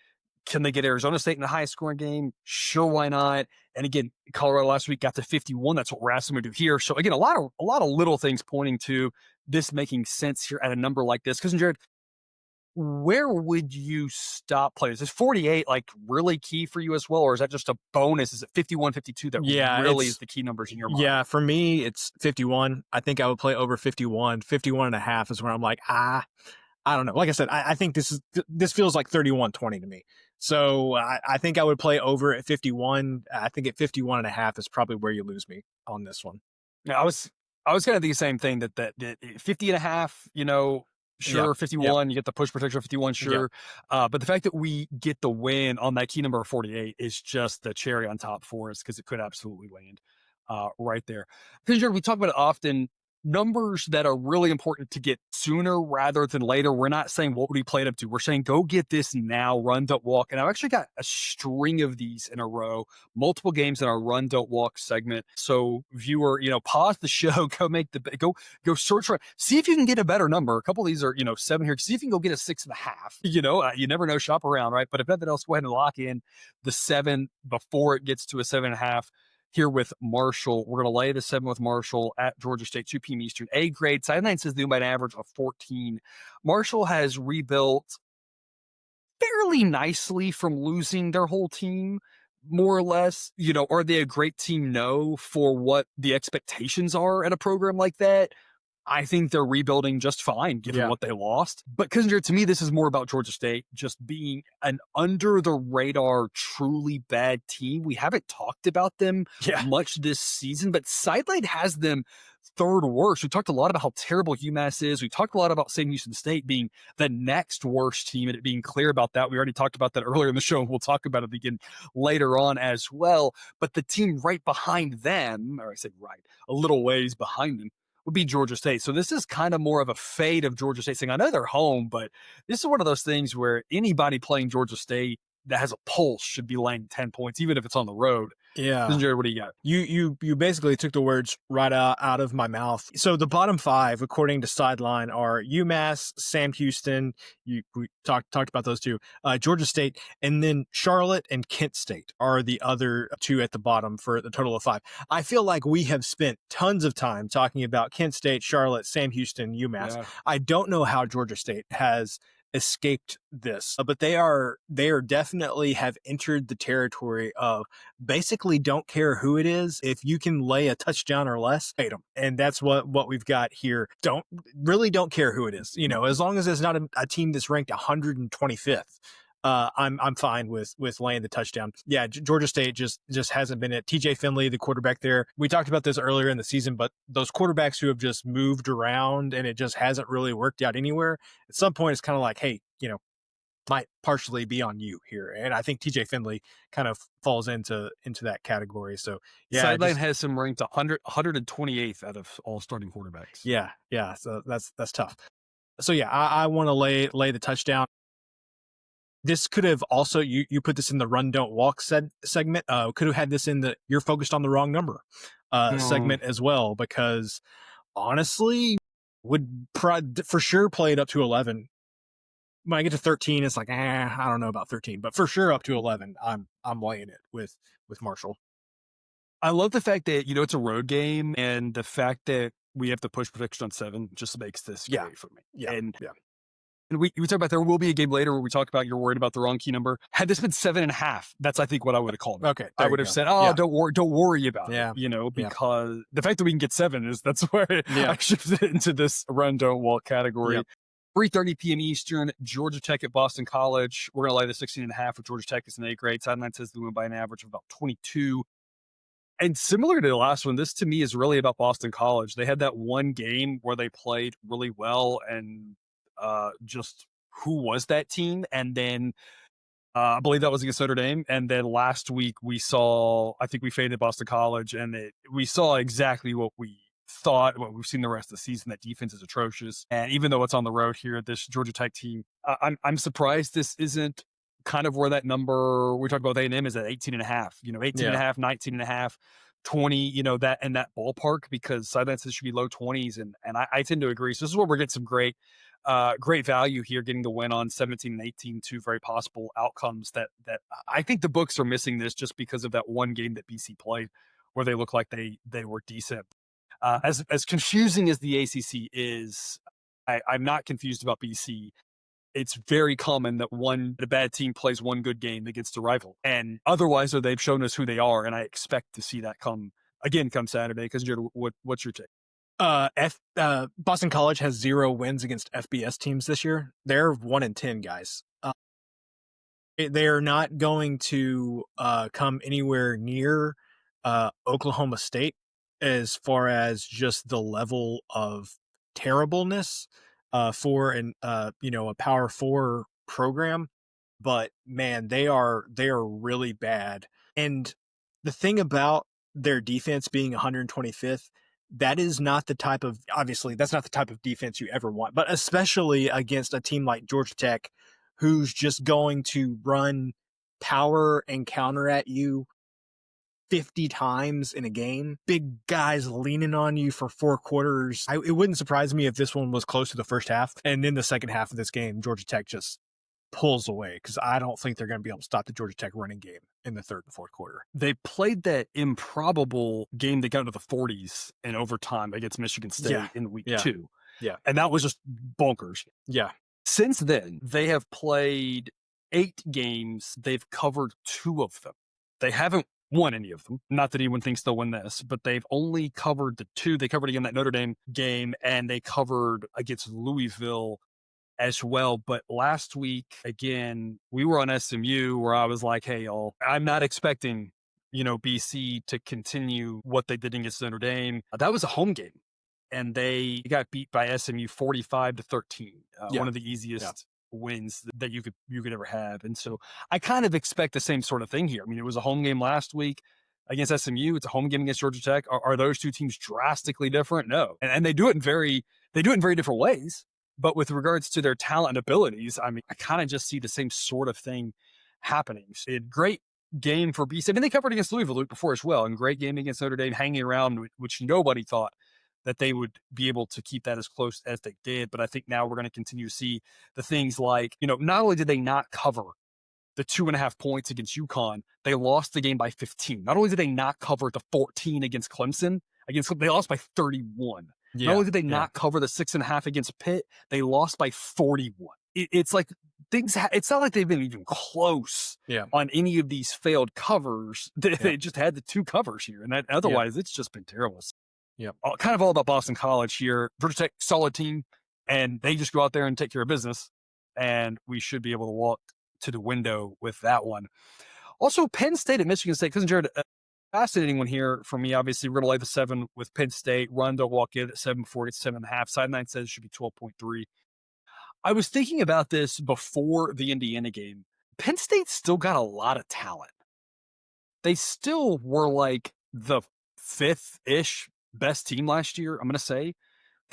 Speaker 1: Can they get Arizona State in a high scoring game? Sure, why not? And again, Colorado last week got to 51. That's what we're asking them to do here. So again, a lot of little things pointing to this making sense here at a number like this. Because Jared, where would you stop players? Is 48 like really key for you as well? Or is that just a bonus? Is it 51, 52 that really is the key numbers in your mind?
Speaker 2: Yeah, for me, it's 51. I think I would play over 51. 51 and a half is where I'm like, I don't know. Like I said, I think this feels like 31-20 to me. So I think I would play over at 51. I think at 51 and a half is probably where you lose me on this one.
Speaker 1: Yeah, I was kind of the same thing that 50 and a half, sure,
Speaker 2: Yeah.
Speaker 1: 51, you get the push protection of 51, sure. Yeah. But the fact that we get the win on that key number of 48 is just the cherry on top for us because it could absolutely land right there. Because we talk about it often, numbers that are really important to get sooner rather than later. We're not saying what would we play it up to. We're saying go get this now, run, don't walk. And I've actually got a string of these in a row, multiple games in our run, don't walk segment. So viewer, pause the show, go search for it. See if you can get a better number. A couple of these are, 7 here. See if you can go get a 6.5. You never know, shop around, right? But if nothing else, go ahead and lock in the 7 before it gets to a 7.5. Here with Marshall. We're going to lay the 7 with Marshall at Georgia State, 2 p.m. Eastern. A grade. Sideline says they by an average of 14. Marshall has rebuilt fairly nicely from losing their whole team, more or less. Are they a great team? No. For what the expectations are at a program like that, I think they're rebuilding just fine given what they lost. But Kissinger, to me, this is more about Georgia State just being an under the radar, truly bad team. We haven't talked about them much this season, but Sideline has them third worst. We talked a lot about how terrible UMass is. We talked a lot about Sam Houston State being the next worst team and it being clear about that. We already talked about that earlier in the show, and we'll talk about it again later on as well. But the team right behind them, or I said right, a little ways behind them, would be Georgia State. So this is kind of more of a fade of Georgia State saying, I know they're home, but this is one of those things where anybody playing Georgia State that has a pulse should be laying 10 points, even if it's on the road.
Speaker 2: Yeah.
Speaker 1: Jared, what do you got?
Speaker 2: You basically took the words right out of my mouth. So the bottom 5, according to Sideline, are UMass, Sam Houston. We talked about those two. Georgia State, and then Charlotte and Kent State are the other 2 at the bottom for the total of 5. I feel like we have spent tons of time talking about Kent State, Charlotte, Sam Houston, UMass. Yeah. I don't know how Georgia State has escaped this, but they are definitely have entered the territory of basically don't care who it is. If you can lay a touchdown or less, hate them. And that's what we've got here. Don't care who it is. As long as it's not a team that's ranked 125th. I'm fine with laying the touchdown. Yeah, Georgia State just hasn't been it. TJ Finley, the quarterback there. We talked about this earlier in the season, but those quarterbacks who have just moved around and it just hasn't really worked out anywhere. At some point, it's kind of like, hey, might partially be on you here. And I think TJ Finley kind of falls into that category. So yeah,
Speaker 1: Sideline has him ranked 128th out of all starting quarterbacks.
Speaker 2: Yeah. So that's tough. So yeah, I want to lay the touchdown. This could have also you put this in the run don't walk segment. Could have had this in the you're focused on the wrong number
Speaker 1: Mm.
Speaker 2: segment as well, because honestly would for sure play it up to 11. When I get to 13, it's like I don't know about 13, but for sure up to 11, I'm laying it with Marshall.
Speaker 1: I love the fact that, it's a road game, and the fact that we have to push protection on 7 just makes this
Speaker 2: Yeah,
Speaker 1: great for me.
Speaker 2: yeah,
Speaker 1: And
Speaker 2: yeah,
Speaker 1: we talk about there will be a game later where we talk about you're worried about the wrong key number. Had this been 7.5, that's I think what I would have called it.
Speaker 2: okay,
Speaker 1: I
Speaker 2: there you
Speaker 1: would have
Speaker 2: go.
Speaker 1: said, "Oh,
Speaker 2: Yeah,
Speaker 1: don't worry about it,"
Speaker 2: yeah, yeah,
Speaker 1: because the fact that we can get 7 that's where
Speaker 2: yeah,
Speaker 1: I shifted into this run don't walk category.
Speaker 2: yeah.
Speaker 1: 3:30 p.m. Eastern, Georgia Tech at Boston College. We're gonna lay the 16.5 with Georgia Tech as an A grade. Sideline says they win by an average of about 22. And similar to the last one, this to me is really about Boston College. They had that one game where they played really well, and just who was that team? And then I believe that was against Notre Dame. And then last week I think we faded Boston College, and we saw exactly what we thought, what we've seen the rest of the season. That defense is atrocious. And even though it's on the road here, this Georgia Tech team, I'm surprised this isn't kind of where that number we talked about with A&M is at 18.5, 18 and
Speaker 2: Yeah.
Speaker 1: a half, 19 and a half, 20, that in that ballpark, because sidelines should be low 20s. And I tend to agree. So this is where we're getting some great value here, getting the win on 17 and 18, two very possible outcomes that I think the books are missing this just because of that one game that BC played where they looked like they were decent. As confusing as the ACC is, I'm not confused about BC. It's very common that a bad team plays one good game against a rival, and otherwise, they've shown us who they are, and I expect to see that come Saturday. Because what's your take?
Speaker 2: Boston College has 0 wins against FBS teams this year. They're 1-10, guys. They are not going to come anywhere near Oklahoma State as far as just the level of terribleness for a Power 4 program. But man, they are really bad. And the thing about their defense being 125th, that is not the type of obviously that's not the type of defense you ever want, but especially against a team like Georgia Tech, who's just going to run power and counter at you 50 times in a game. Big guys leaning on you for 4 quarters. It wouldn't surprise me if this one was close to the first half. And in the second half of this game, Georgia Tech just pulls away, because I don't think they're going to be able to stop the Georgia Tech running game in the third and fourth quarter.
Speaker 1: They played that improbable game that got into the 40s in overtime against Michigan State in week 2.
Speaker 2: Yeah.
Speaker 1: And that was just bonkers.
Speaker 2: Yeah.
Speaker 1: Since then, they have played 8 games. They've covered 2 of them. They haven't won any of them. Not that anyone thinks they'll win this, but they've only covered the 2. They covered again that Notre Dame game, and they covered against Louisville as well. But last week, again, we were on SMU where I was like, hey, y'all, I'm not expecting, BC to continue what they did against Notre Dame. That was a home game, and they got beat by SMU 45-13. One of the easiest wins that you could ever have. And so I kind of expect the same sort of thing here. I mean, it was a home game last week against SMU. It's a home game against Georgia Tech. Are those two teams drastically different? No. And they do it in very different ways. But with regards to their talent and abilities, I mean, I kind of just see the same sort of thing happening. A great game for BC. I mean, they covered against Louisville the week before as well, and great game against Notre Dame, hanging around, which nobody thought that they would be able to keep that as close as they did. But I think now we're going to continue to see the things like, not only did they not cover the 2.5 points against UConn, they lost the game by 15. Not only did they not cover the 14 against Clemson, they lost by 31.
Speaker 2: Yeah.
Speaker 1: Not only did they not cover the 6.5 against Pitt, they lost by 41. It's like it's not like they've been even close on any of these failed covers. They just had the 2 covers here, and otherwise it's just been terrible. Kind of all about Boston College here. Georgia Tech, solid team, and they just go out there and take care of business, and we should be able to walk to the window with that one. Also, Penn State at Michigan State. Cousin Jared, fascinating one here for me. Obviously, we're going to lay the 7 with Penn State. Run, don't walk in at 7.4, it's 7.5. Sideline says it should be 12.3. I was thinking about this before the Indiana game. Penn State still got a lot of talent. They still were like the 5th-ish best team last year, I'm going to say.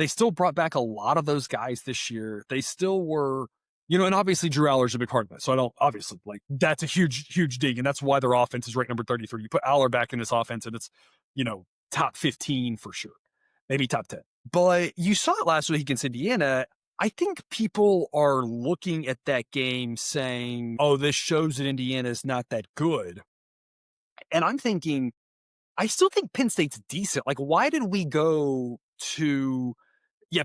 Speaker 1: They still brought back a lot of those guys this year. They still were, and obviously Drew Aller's a big part of it. So I don't, obviously, like, that's a huge, huge dig. And that's why their offense is ranked number 33. You put Aller back in this offense and it's, top 15 for sure, maybe top 10. But you saw it last week against Indiana. I think people are looking at that game saying, oh, this shows that Indiana is not that good. And I'm thinking, I still think Penn State's decent. Like, why did we go to,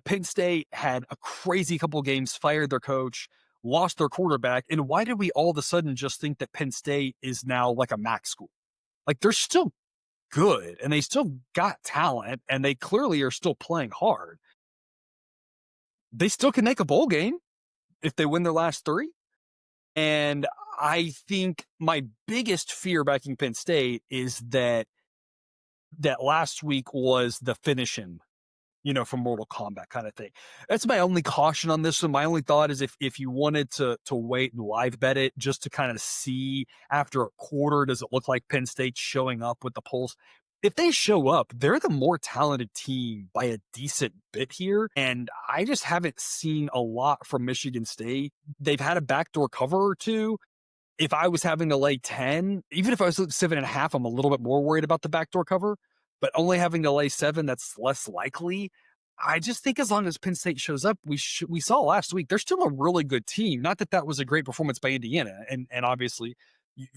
Speaker 1: Penn State had a crazy couple of games, fired their coach, lost their quarterback. And why did we all of a sudden just think that Penn State is now like a MAC school? Like, they're still good and they still got talent and they clearly are still playing hard. They still can make a bowl game if they win their last 3. And I think my biggest fear backing Penn State is that last week was the finishing, from Mortal Kombat kind of thing. That's my only caution on this one. My only thought is if you wanted to wait and live bet it just to kind of see after a quarter, does it look like Penn State showing up with the pulse? If they show up, they're the more talented team by a decent bit here. And I just haven't seen a lot from Michigan State. They've had a backdoor cover or two. If I was having to lay 10, even if I was at 7.5, I'm a little bit more worried about the backdoor cover, but only having to lay 7, that's less likely. I just think as long as Penn State shows up, we saw last week, they're still a really good team. Not that was a great performance by Indiana. And obviously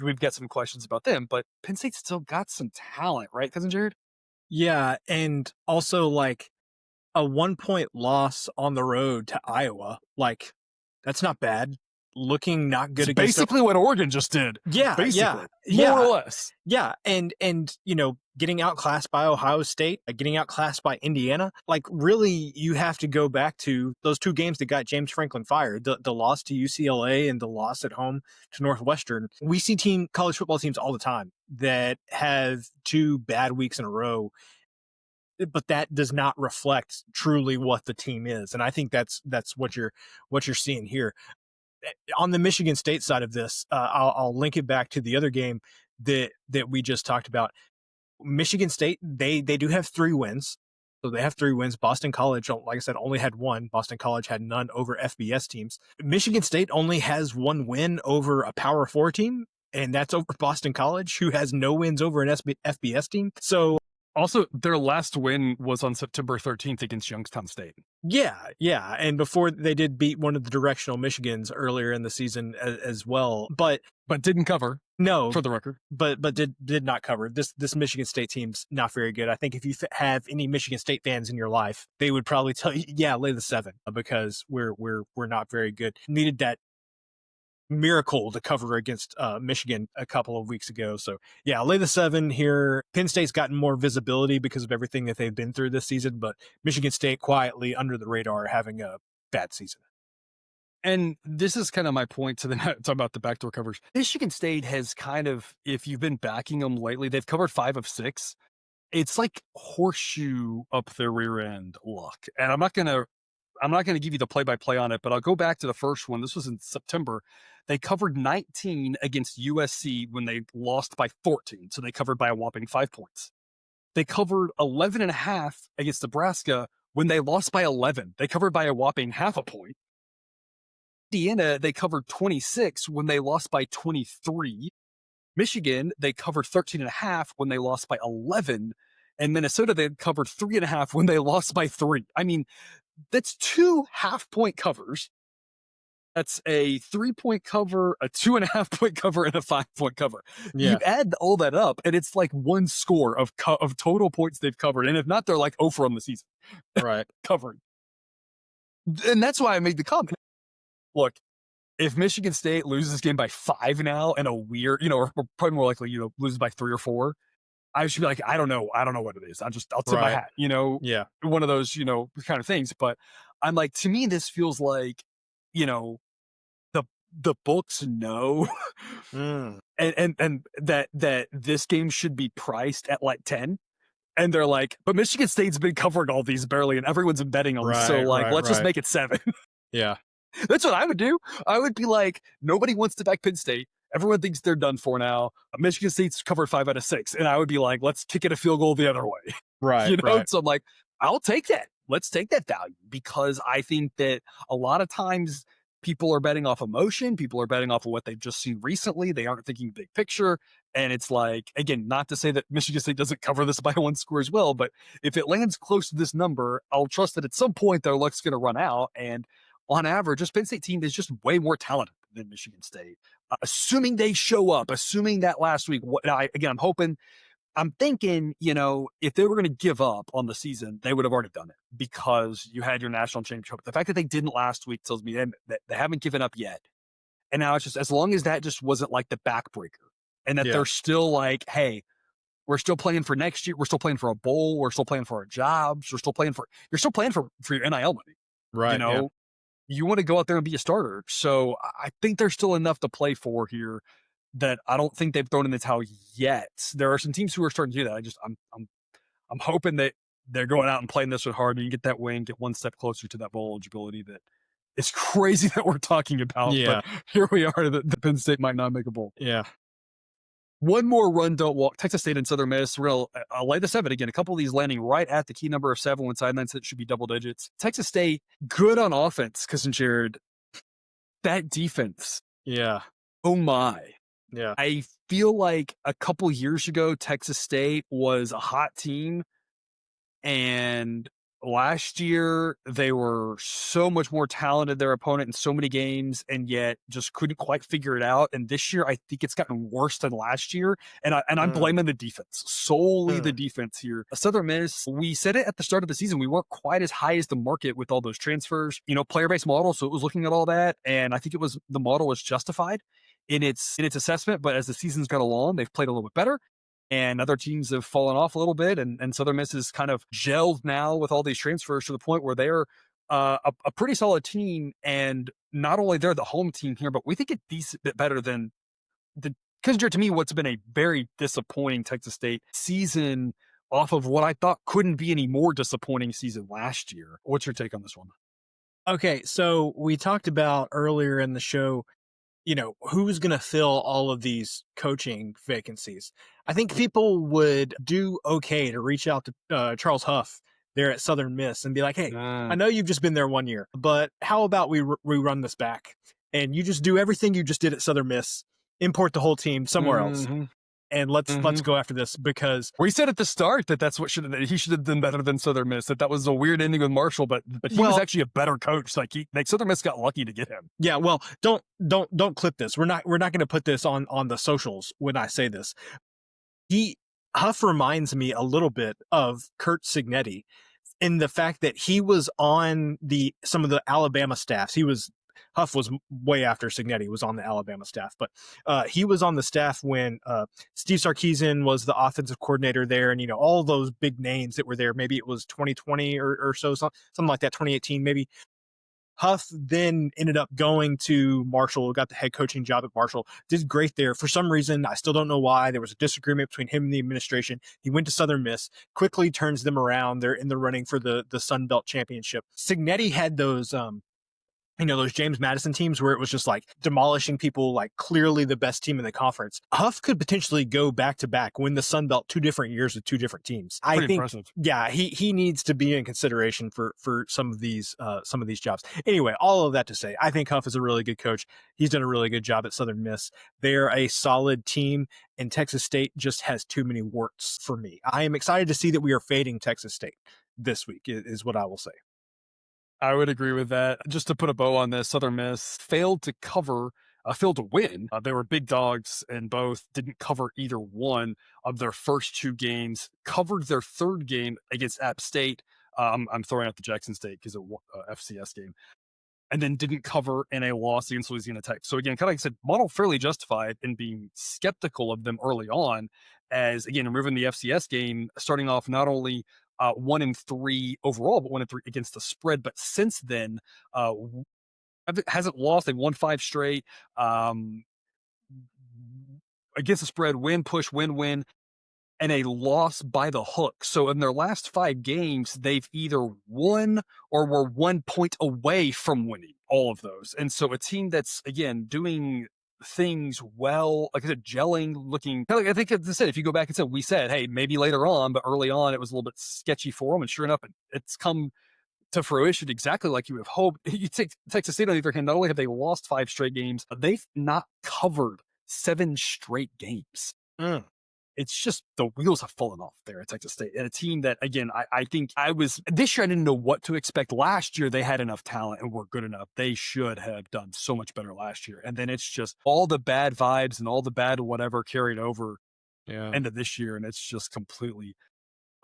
Speaker 1: we've got some questions about them, but Penn State still got some talent, right, Cousin Jared?
Speaker 2: Yeah. And also like a 1-point loss on the road to Iowa, like that's not bad. Looking not good
Speaker 1: it's
Speaker 2: against
Speaker 1: basically what Oregon just did.
Speaker 2: Yeah,
Speaker 1: basically,
Speaker 2: yeah,
Speaker 1: more or less.
Speaker 2: Yeah, and getting outclassed by Ohio State, getting outclassed by Indiana, like really you have to go back to those 2 games that got James Franklin fired, the loss to UCLA and the loss at home to Northwestern. We see college football teams all the time that have 2 bad weeks in a row, but that does not reflect truly what the team is, and I think that's what you're seeing here. On the Michigan State side of this, I'll link it back to the other game that we just talked about. Michigan State, they do have 3 wins. So they have 3 wins. Boston College, like I said, only had 1. Boston College had none over FBS teams. Michigan State only has 1 win over a Power 4 team, and that's over Boston College, who has no wins over an FBS team. So
Speaker 1: also, their last win was on September 13th against Youngstown State.
Speaker 2: Yeah. And before they did beat one of the directional Michigans earlier in the season as well, but
Speaker 1: didn't cover.
Speaker 2: No,
Speaker 1: for the record,
Speaker 2: but did not cover. This Michigan State team's not very good. I think if you have any Michigan State fans in your life, they would probably tell you, yeah, lay the 7 because we're not very good. Needed that miracle to cover against Michigan a couple of weeks ago. So yeah, lay the 7 here. Penn State's gotten more visibility because of everything that they've been through this season, but Michigan State quietly under the radar having a bad season.
Speaker 1: And this is kind of my point to talk about the backdoor covers. Michigan State has kind of, if you've been backing them lately, they've covered 5 of 6. It's like horseshoe up their rear end luck. And I'm not going to give you the play-by-play on it, but I'll go back to the first one. This was in September. They covered 19 against USC when they lost by 14. So they covered by a whopping 5 points. They covered 11.5 against Nebraska when they lost by 11. They covered by a whopping half a point. Indiana, they covered 26 when they lost by 23. Michigan, they covered 13.5 when they lost by 11. And Minnesota, they covered 3.5 when they lost by 3. I mean, that's 2 half-point covers. That's a 3-point cover, a 2.5-point cover, and a 5-point cover. Yeah. You add all that up, and it's like 1 score of total points they've covered. And if not, they're like 0 for on the season.
Speaker 2: Right.
Speaker 1: Covered. And that's why I made the comment. Look, if Michigan State loses this game by 5 now and a weird, or probably more likely, loses by 3 or 4, I should be like, I don't know what it is. I'll tip my hat,
Speaker 2: yeah,
Speaker 1: one of those, kind of things. But I'm like, to me, this feels like, the books know, and that this game should be priced at like 10. And they're like, but Michigan State's been covering all these barely, and everyone's been betting on them. So let's just make it 7.
Speaker 2: Yeah.
Speaker 1: That's what I would do. I would be like, nobody wants to back Penn State. Everyone thinks they're done for now. Michigan State's covered 5 out of 6. And I would be like, let's kick it a field goal the other way.
Speaker 2: Right.
Speaker 1: So I'm like, I'll take that. let's take that value, because I think that a lot of times people are betting off emotion. People are betting off of what they've just seen recently. They aren't thinking big picture. And it's like, again, not to say that Michigan State doesn't cover this by one score as well, but if it lands close to this number, I'll trust that at some point their luck's going to run out. And on average, this Penn State team is just way more talented than Michigan State. Assuming they show up, assuming that last week, I'm thinking, if they were going to give up on the season, they would have already done it, because you had your national championship. The fact that they didn't last week tells me that they haven't given up yet. And now it's just, as long as that just wasn't like the backbreaker, and that they're still like, hey, we're still playing for next year. We're still playing for a bowl. We're still playing for our jobs. You're still playing for your NIL money.
Speaker 2: Right.
Speaker 1: You want to go out there and be a starter. So I think there's still enough to play for here that I don't think they've thrown in the towel yet. There are some teams who are starting to do that. I'm hoping that they're going out and playing this one hard, and you get that win, get one step closer to that bowl eligibility. That it's crazy that we're talking about, but here we are. The Penn State might not make a bowl.
Speaker 2: Yeah.
Speaker 1: One more run, don't walk. Texas State and Southern Miss. I'll lay the 7 again. A couple of these landing right at the key number of 7 when sidelines it should be double digits. Texas State, good on offense, Cousin Jared. That defense.
Speaker 2: Yeah.
Speaker 1: Oh my.
Speaker 2: Yeah.
Speaker 1: I feel like a couple years ago, Texas State was a hot team. And last year, they were so much more talented, their opponent, in so many games, and yet just couldn't quite figure it out. And this year, I think it's gotten worse than last year. And I'm blaming the defense, solely the defense here. Southern Miss, we said it at the start of the season, we weren't quite as high as the market with all those transfers, player-based model. So it was looking at all that. And I think the model was justified in its assessment. But as the season's gone along, they've played a little bit better. And other teams have fallen off a little bit, and Southern Miss is kind of gelled now with all these transfers to the point where they're a pretty solid team. And not only they're the home team here, but we think it's a decent bit better than because to me, what's been a very disappointing Texas State season off of what I thought couldn't be any more disappointing season last year. What's your take on this one?
Speaker 2: Okay, so we talked about earlier in the show, who's going to fill all of these coaching vacancies. I think people would do okay to reach out to Charles Huff there at Southern Miss and be like, hey, I know you've just been there 1 year, but how about we run this back and you just do everything you just did at Southern Miss, import the whole team somewhere else. And let's go after this, because
Speaker 1: we said at the start that he should have done better than Southern Miss. That was a weird ending with Marshall, but he was actually a better coach. Like Southern Miss got lucky to get him.
Speaker 2: Yeah, well, don't clip this. We're not going to put this on the socials when I say this. Huff reminds me a little bit of Kurt Signetti in the fact that he was on some of the Alabama staffs. Huff was way after Signetti was on the Alabama staff, but he was on the staff when Steve Sarkisian was the offensive coordinator there, and all those big names that were there. Maybe it was 2020 or so, something like that, 2018 maybe. Huff then ended up going to Marshall, got the head coaching job at Marshall, did great there. For some reason, I still don't know why, there was a disagreement between him and the administration. He went to Southern Miss, quickly turns them around. They're in the running for the Sun Belt Championship. Signetti had those those James Madison teams where it was just like demolishing people, like clearly the best team in the conference. Huff could potentially go back to back, win the Sun Belt 2 different years with 2 different teams. I think,
Speaker 1: impressive.
Speaker 2: Yeah, he needs to be in consideration for some of these jobs. Anyway, all of that to say, I think Huff is a really good coach. He's done a really good job at Southern Miss. They're a solid team, and Texas State just has too many warts for me. I am excited to see that we are fading Texas State this week, is what I will say.
Speaker 1: I would agree with that. Just to put a bow on this, Southern Miss failed to win. They were big dogs and both, didn't cover either one of their first 2 games, covered their 3rd game against App State. I'm throwing out the Jackson State because it's a FCS game. And then didn't cover in a loss against Louisiana Tech. So again, kind of like I said, model fairly justified in being skeptical of them early on, as again, removing the FCS game, starting off not only 1-3 overall, but 1-3 against the spread. But since then, hasn't lost. They've won 5 straight. Against the spread, win, push, win, and a loss by the hook. So in their last 5 games, they've either won or were 1 point away from winning all of those. And so a team that's, again, doing things well, like I said, gelling, looking, I think as I said, if you go back and said, we said, hey, maybe later on, but early on, it was a little bit sketchy for them. And sure enough, it's come to fruition exactly like you have hoped. You take Texas State on the other hand, not only have they lost 5 straight games, they've not covered 7 straight games.
Speaker 2: Mm.
Speaker 1: It's just the wheels have fallen off there at Texas State. And a team that, again, I think this year I didn't know what to expect. Last year they had enough talent and were good enough. They should have done so much better last year. And then it's just all the bad vibes and all the bad whatever carried over into this year. And it's just completely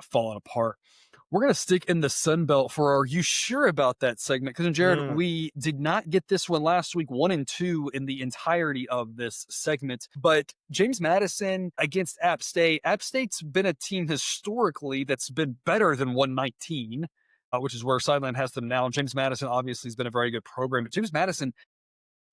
Speaker 1: falling apart. We're going to stick in the Sun Belt for our You Sure About That segment. Because, Jared, we did not get this one last week, 1 and 2 in the entirety of this segment. But James Madison against App State. App State's been a team historically that's been better than 119, which is where Sideline has them now. James Madison obviously has been a very good program. But James Madison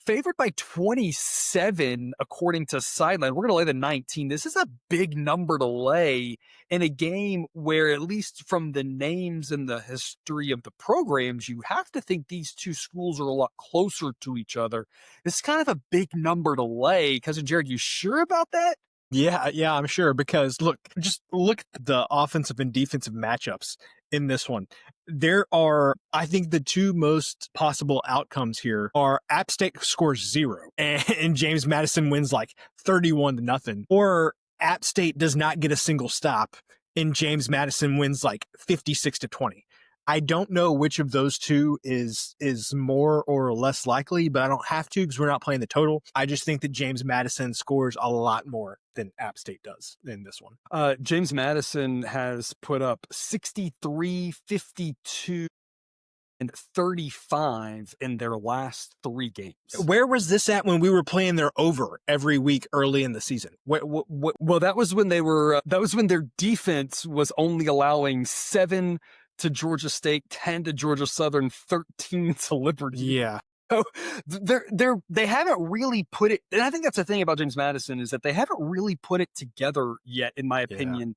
Speaker 1: favored by 27, according to Sideline. We're going to lay the 19. This is a big number to lay in a game where, at least from the names and the history of the programs, you have to think these two schools are a lot closer to each other. It's kind of a big number to lay. Cousin Jared, you sure about that?
Speaker 2: Yeah, I'm sure, because just look at the offensive and defensive matchups in this one. There are, I think, the two most possible outcomes here are App State scores 0 and James Madison wins like 31-0, or App State does not get a single stop and James Madison wins like 56-20. I don't know which of those two is more or less likely, but I don't have to because we're not playing the total. I just think that James Madison scores a lot more than App State does in this one.
Speaker 1: James Madison has put up 63, 52, and 35 in their last 3 games.
Speaker 2: Where was this at when we were playing their over every week early in the season?
Speaker 1: Well, that was when they were. That was when their defense was only allowing 7 to Georgia State, 10 to Georgia Southern, 13 to Liberty.
Speaker 2: Yeah.
Speaker 1: So they haven't really put it, and I think that's the thing about James Madison is that they haven't really put it together yet, in my opinion.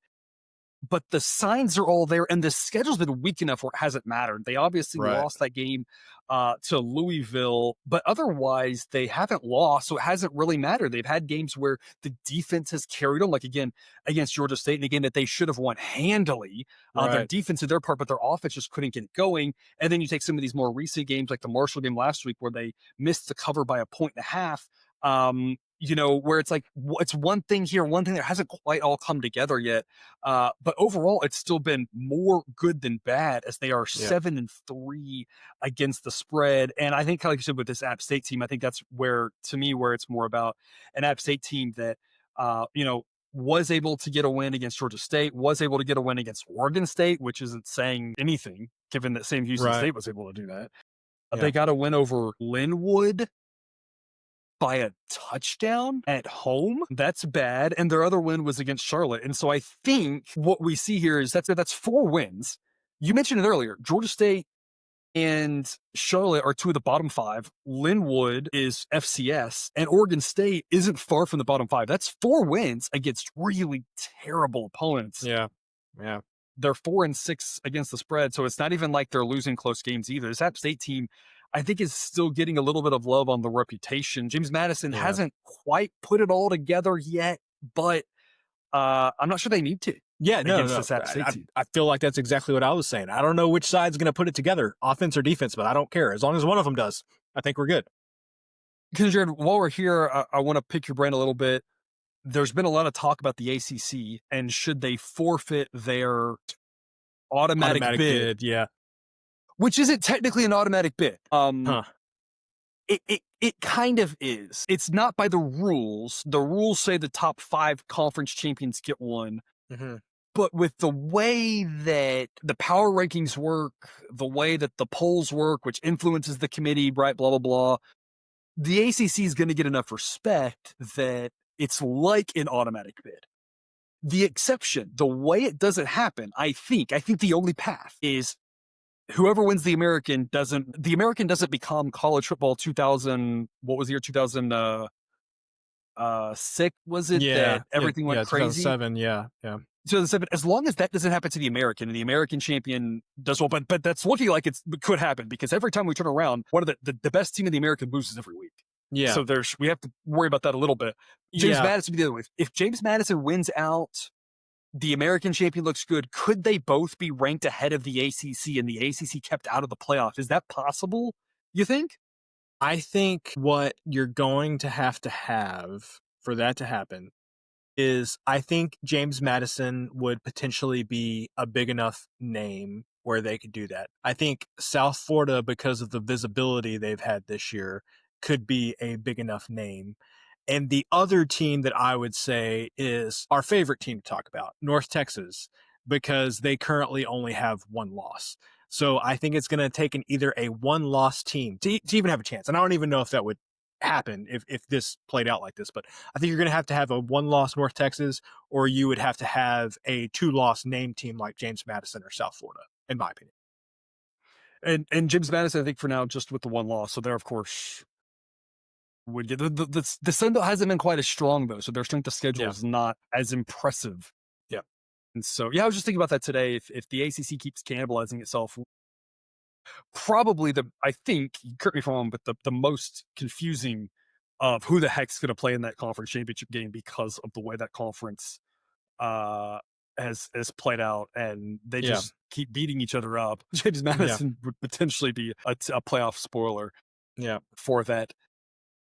Speaker 1: But the signs are all there, and the schedule's been weak enough where it hasn't mattered. They obviously lost that game to Louisville, but otherwise they haven't lost, so it hasn't really mattered. They've had games where the defense has carried them, like again against Georgia State, and again that they should have won handily. Their defense did their part, but their offense just couldn't get it going. And then you take some of these more recent games, like the Marshall game last week, where they missed the cover by 1.5. Where it's like, it's one thing here, one thing that hasn't quite all come together yet. But overall, it's still been more good than bad, as they are 7-3 against the spread. And I think, like you said, with this App State team, I think that's where it's more about an App State team that, was able to get a win against Georgia State, was able to get a win against Oregon State, which isn't saying anything, given that Sam Houston State was able to do that. They got a win over Linwood by a touchdown at home. That's bad. And their other win was against Charlotte. And so I think what we see here is that's 4 wins. You mentioned it earlier. Georgia State and Charlotte are 2 of the bottom 5. Linwood is FCS, and Oregon State isn't far from the bottom 5. That's 4 wins against really terrible opponents.
Speaker 2: Yeah.
Speaker 1: They're 4-6 against the spread. So it's not even like they're losing close games either. This App State team, I think, is still getting a little bit of love on the reputation. James Madison hasn't quite put it all together yet, but I'm not sure they need to.
Speaker 2: Yeah, no.
Speaker 1: This App State team.
Speaker 2: I feel like that's exactly what I was saying. I don't know which side's going to put it together, offense or defense, but I don't care. As long as one of them does, I think we're good.
Speaker 1: Because, Jared, while we're here, I want to pick your brain a little bit. There's been a lot of talk about the ACC and should they forfeit their automatic bid.
Speaker 2: Yeah.
Speaker 1: Which isn't technically an automatic bid. It kind of is. It's not by the rules. The rules say the top 5 conference champions get one.
Speaker 2: Mm-hmm.
Speaker 1: But with the way that the power rankings work, the way that the polls work, which influences the committee, right, blah, blah, blah, the ACC is going to get enough respect that it's like an automatic bid. The exception, the way it doesn't happen, I think the only path is whoever wins the American doesn't become college football 2000, what was the year, 2006, was it?
Speaker 2: Yeah.
Speaker 1: That everything went crazy?
Speaker 2: 2007, yeah.
Speaker 1: 2007, as long as that doesn't happen to the American and the American champion does well, but that's looking like it could happen, because every time we turn around, one of the best team in the American loses every week.
Speaker 2: Yeah.
Speaker 1: So we have to worry about that a little bit. James Madison would be the other way. If James Madison wins out The American champion looks good. Could they both be ranked ahead of the ACC and the ACC kept out of the playoff? Is that possible, you think?
Speaker 2: I think what you're going to have for that to happen is I think James Madison would potentially be a big enough name where they could do that. I think South Florida, because of the visibility they've had this year, could be a big enough name. And the other team that I would say is our favorite team to talk about, North Texas, because they currently only have one loss. So I think it's going to take either a one-loss team to even have a chance. And I don't even know if that would happen if this played out like this, but I think you're going to have a one-loss North Texas, or you would have to have a two-loss name team like James Madison or South Florida, in my opinion.
Speaker 1: And James Madison, I think for now, just with the one loss. So they're, of course, would get the Sun Belt hasn't been quite as strong though, so their strength of schedule is not as impressive.
Speaker 2: Yeah.
Speaker 1: And so, I was just thinking about that today. If the ACC keeps cannibalizing itself, probably I think, correct me if I'm wrong, but the most confusing of who the heck's going to play in that conference championship game because of the way that conference has played out, and they just keep beating each other up. James Madison would potentially be a playoff spoiler. For that.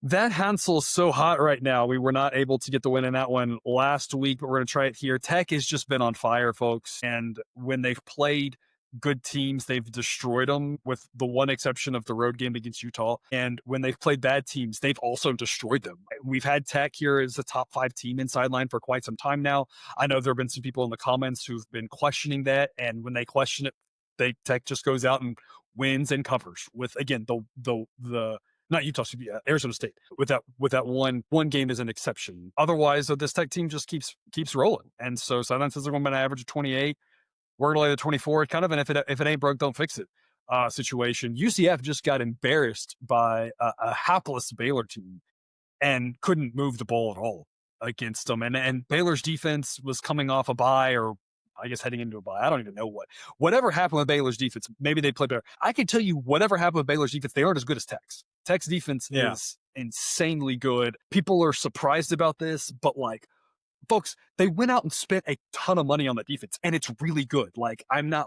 Speaker 1: That Hansel's so hot right now. We were not able to get the win in that one last week, but we're going to try it here. Tech has just been on fire, folks. And when they've played good teams, they've destroyed them, with the one exception of the road game against Utah. And when they've played bad teams, they've also destroyed them. We've had Tech here as a top 5 team in sideline for quite some time now. I know there have been some people in the comments who've been questioning that. And when they question it, Tech just goes out and wins and covers with, again, the not Utah, Arizona State, with that one game as an exception. Otherwise, this Tech team just keeps rolling. And so sideline says they're going to average of 28. We're going to lay the 24. Kind of an if it ain't broke, don't fix it situation. UCF just got embarrassed by a hapless Baylor team and couldn't move the ball at all against them. And Baylor's defense was coming off a bye, or I guess heading into a bye. I don't even know whatever happened with Baylor's defense. Maybe they play better. I can tell you whatever happened with Baylor's defense, they aren't as good as Tech's. Tech's defense is insanely good. People are surprised about this, but folks, they went out and spent a ton of money on that defense, and it's really good. I'm not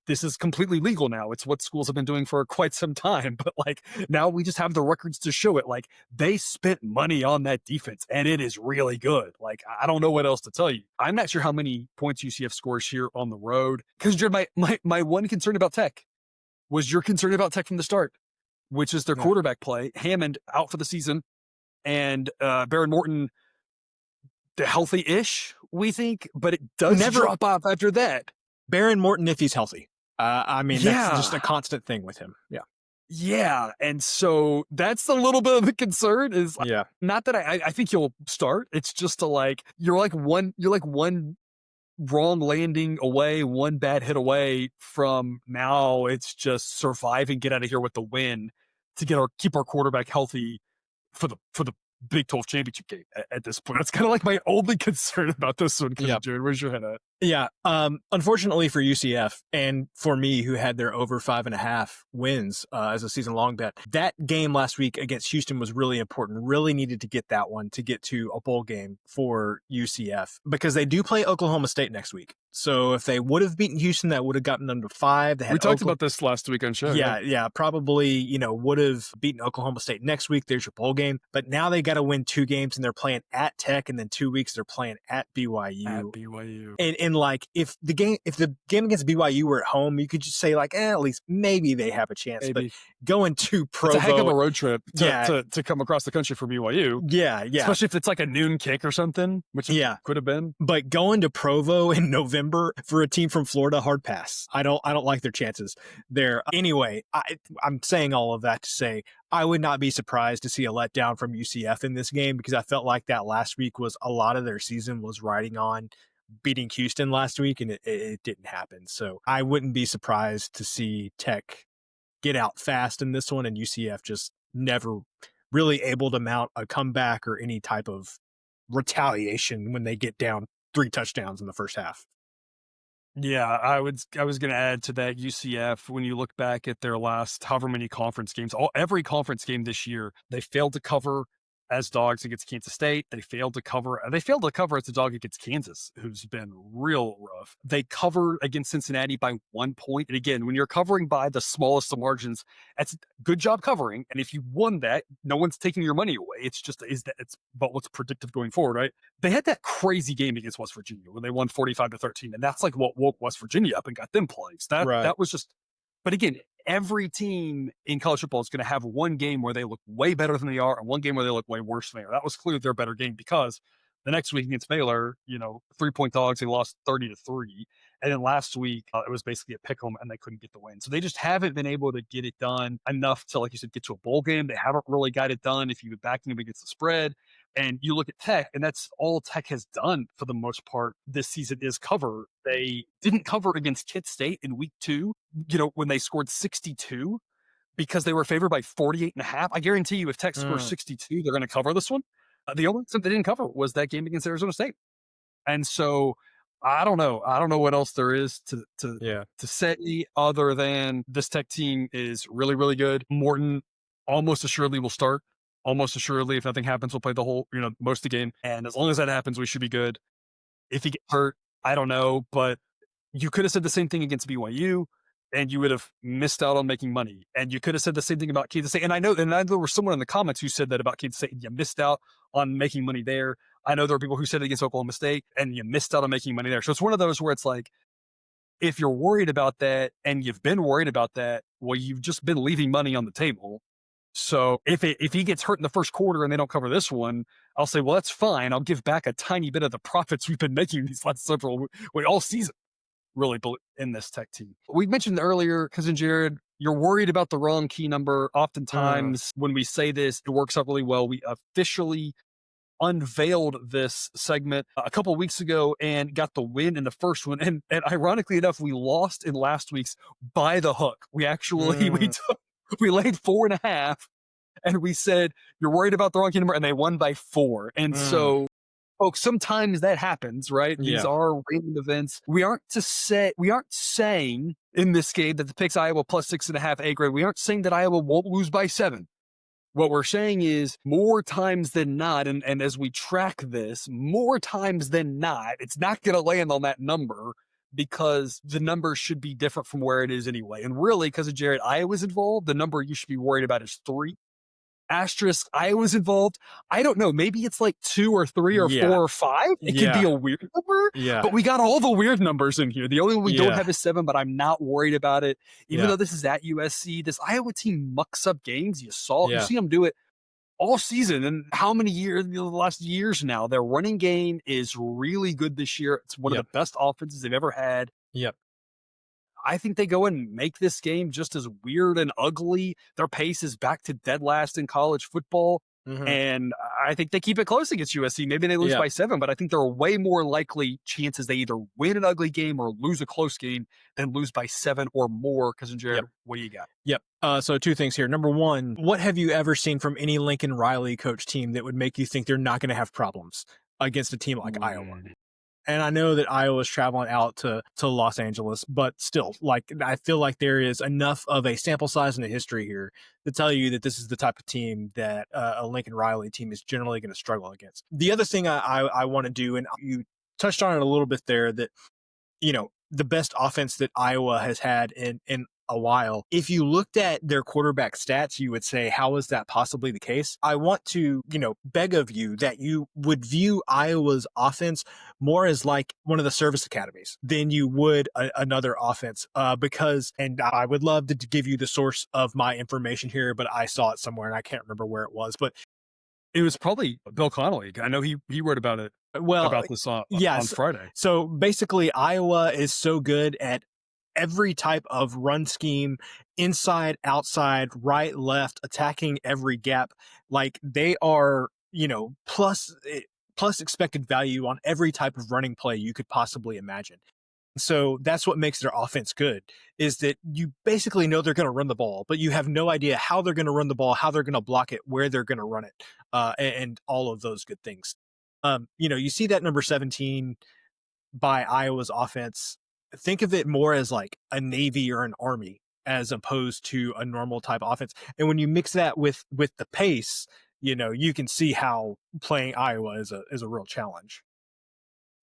Speaker 1: this is completely legal now. It's what schools have been doing for quite some time, but now we just have the records to show it. They spent money on that defense, and it is really good. I don't know what else to tell you. I'm not sure how many points UCF scores here on the road, because my one concern about Tech was your concern about Tech from the start, which is their quarterback play. Hammond out for the season, and Baron Morton healthy-ish, we think, but it does drop off after that.
Speaker 2: Baron Morton, if he's healthy. That's just a constant thing with him.
Speaker 1: Yeah, and so that's a little bit of a concern. Is not that I think he'll start. It's just you're one wrong landing away, one bad hit away from now. It's just survive and get out of here with the win to keep our quarterback healthy for the Big 12 championship game at this point. That's kind of my only concern about this one. Jared, where's your head at?
Speaker 2: Yeah. Unfortunately for UCF and for me, who had their over 5.5 wins as a season long bet, that game last week against Houston was really important. Really needed to get that one to get to a bowl game for UCF, because they do play Oklahoma State next week. So if they would have beaten Houston, that would have gotten them to 5.
Speaker 1: We talked about this last week on show.
Speaker 2: Yeah. Probably, would have beaten Oklahoma State next week. There's your bowl game. But now they got to win 2 games, and they're playing at Tech, and then 2 weeks they're playing at BYU. And if the game against BYU were at home, you could just say at least maybe they have a chance. Maybe. But going to Provo,
Speaker 1: it's a heck of a road trip to come across the country for BYU.
Speaker 2: Yeah.
Speaker 1: Especially if it's a noon kick or something, which could have been.
Speaker 2: But going to Provo in November for a team from Florida, hard pass. I don't like their chances there. Anyway, I'm saying all of that to say I would not be surprised to see a letdown from UCF in this game, because I felt like that last week was a lot of their season was riding on beating Houston last week, and it didn't happen. So I wouldn't be surprised to see Tech get out fast in this one, and UCF just never really able to mount a comeback or any type of retaliation when they get down 3 touchdowns in the first half.
Speaker 1: Yeah, I was going to add to that. UCF, when you look back at their last however many conference games, every conference game this year, they failed to cover as dogs against Kansas State. They failed to cover. They failed to cover as a dog against Kansas, who's been real rough. They covered against Cincinnati by 1 point. And again, when you're covering by the smallest of margins, that's good job covering. And if you won that, no one's taking your money away. It's just it's but what's predictive going forward, right? They had that crazy game against West Virginia when they won 45-13, and that's like what woke West Virginia up and got them plays. That was just. But again, every team in college football is going to have one game where they look way better than they are and one game where they look way worse than they are. That was clearly their better game because the next week against Baylor, 3-point dogs, they lost 30-3. And then last week, it was basically a pick 'em and they couldn't get the win. So they just haven't been able to get it done enough to, like you said, get to a bowl game. They haven't really got it done if you've been backing them against the spread. And you look at Tech, and that's all Tech has done for the most part this season is cover. They didn't cover against Kent State in week 2, when they scored 62 because they were favored by 48.5. I guarantee you if Tech scores 62, they're going to cover this one. The only thing they didn't cover was that game against Arizona State. And so I don't know. I don't know what else there is to say other than this Tech team is really, really good. Morton almost assuredly will start. Almost assuredly, if nothing happens, we'll play the whole, most of the game. And as long as that happens, we should be good. If he gets hurt, I don't know. But you could have said the same thing against BYU, and you would have missed out on making money. And you could have said the same thing about Kansas State. And I know there was someone in the comments who said that about Kansas State. You missed out on making money there. I know there are people who said it against Oklahoma State, and you missed out on making money there. So it's one of those where it's like, if you're worried about that, and you've been worried about that, well, you've just been leaving money on the table. So if he gets hurt in the first quarter and they don't cover this one, I'll say, well, that's fine. I'll give back a tiny bit of the profits we've been making these last all season, really, in this Tech team. We mentioned earlier, Cousin Jared, you're worried about the wrong key number. Oftentimes when we say this, it works out really well. We officially unveiled this segment a couple of weeks ago and got the win in the first one. And ironically enough, we lost in last week's by the hook. We actually, we laid 4.5 and we said, you're worried about the wrong key number, and they won by 4. And so, folks, sometimes that happens, right? These are random events. We aren't saying in this game that the picks Iowa plus 6.5 A grade. We aren't saying that Iowa won't lose by 7. What we're saying is more times than not, and as we track this, more times than not, it's not going to land on that number because the number should be different from where it is anyway. And really, because of Jared, Iowa's involved, the number you should be worried about is 3. Asterisk, Iowa's involved. I don't know. Maybe it's like 2 or 3 or 4 or 5. It could be a weird number. But we got all the weird numbers in here. The only one we don't have is 7, but I'm not worried about it. Even though this is at USC, this Iowa team mucks up games. You see them do it all season. And how many years, the last years now, their running game is really good this year. It's one of the best offenses they've ever had. I think they go and make this game just as weird and ugly. Their pace is back to dead last in college football. And I think they keep it close against USC. Maybe they lose by 7, but I think there are way more likely chances they either win an ugly game or lose a close game than lose by 7 or more. Cousin Jared, what do you got?
Speaker 2: So 2 things here. Number 1, what have you ever seen from any Lincoln Riley coach team that would make you think they're not going to have problems against a team like Iowa? And I know that Iowa's traveling out to Los Angeles, but still, I feel like there is enough of a sample size in the history here to tell you that this is the type of team that a Lincoln Riley team is generally going to struggle against. The other thing I want to do, and you touched on it a little bit there, that, the best offense that Iowa has had in a while. If you looked at their quarterback stats, you would say, how is that possibly the case? I want to, beg of you that you would view Iowa's offense more as like one of the service academies than you would another offense, because, and I would love to give you the source of my information here, but I saw it somewhere and I can't remember where it was, but
Speaker 1: it was probably Bill Connolly. I know he wrote about it. About this on Friday. So
Speaker 2: basically, Iowa is so good at every type of run scheme, inside, outside, right, left, attacking every gap. Like they are, plus expected value on every type of running play you could possibly imagine. So that's what makes their offense good, is that you basically know they're going to run the ball, but you have no idea how they're going to run the ball, how they're going to block it, where they're going to run it, and all of those good things. You see that number 17 by Iowa's offense. Think of it more as like a Navy or an Army as opposed to a normal type offense. And when you mix that with the pace, you can see how playing Iowa is a real challenge.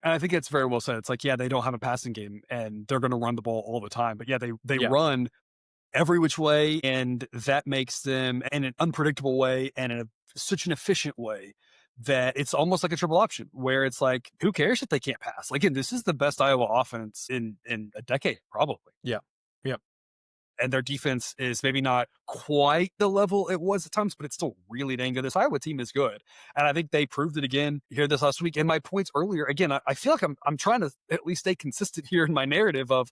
Speaker 1: And I think it's very well said. It's like, yeah, they don't have a passing game and they're going to run the ball all the time. But yeah, they
Speaker 2: Yeah.
Speaker 1: run every which way, and that makes them in an unpredictable way and in such an efficient way that it's almost like a triple option where it's like, who cares if they can't pass? Like, again, this is the best Iowa offense in a decade, probably.
Speaker 2: Yeah. Yeah.
Speaker 1: And their defense is maybe not quite the level it was at times, but it's still really dang good. This Iowa team is good. And I think they proved it again here this last week. And my points earlier, again, I feel like I'm trying to at least stay consistent here in my narrative of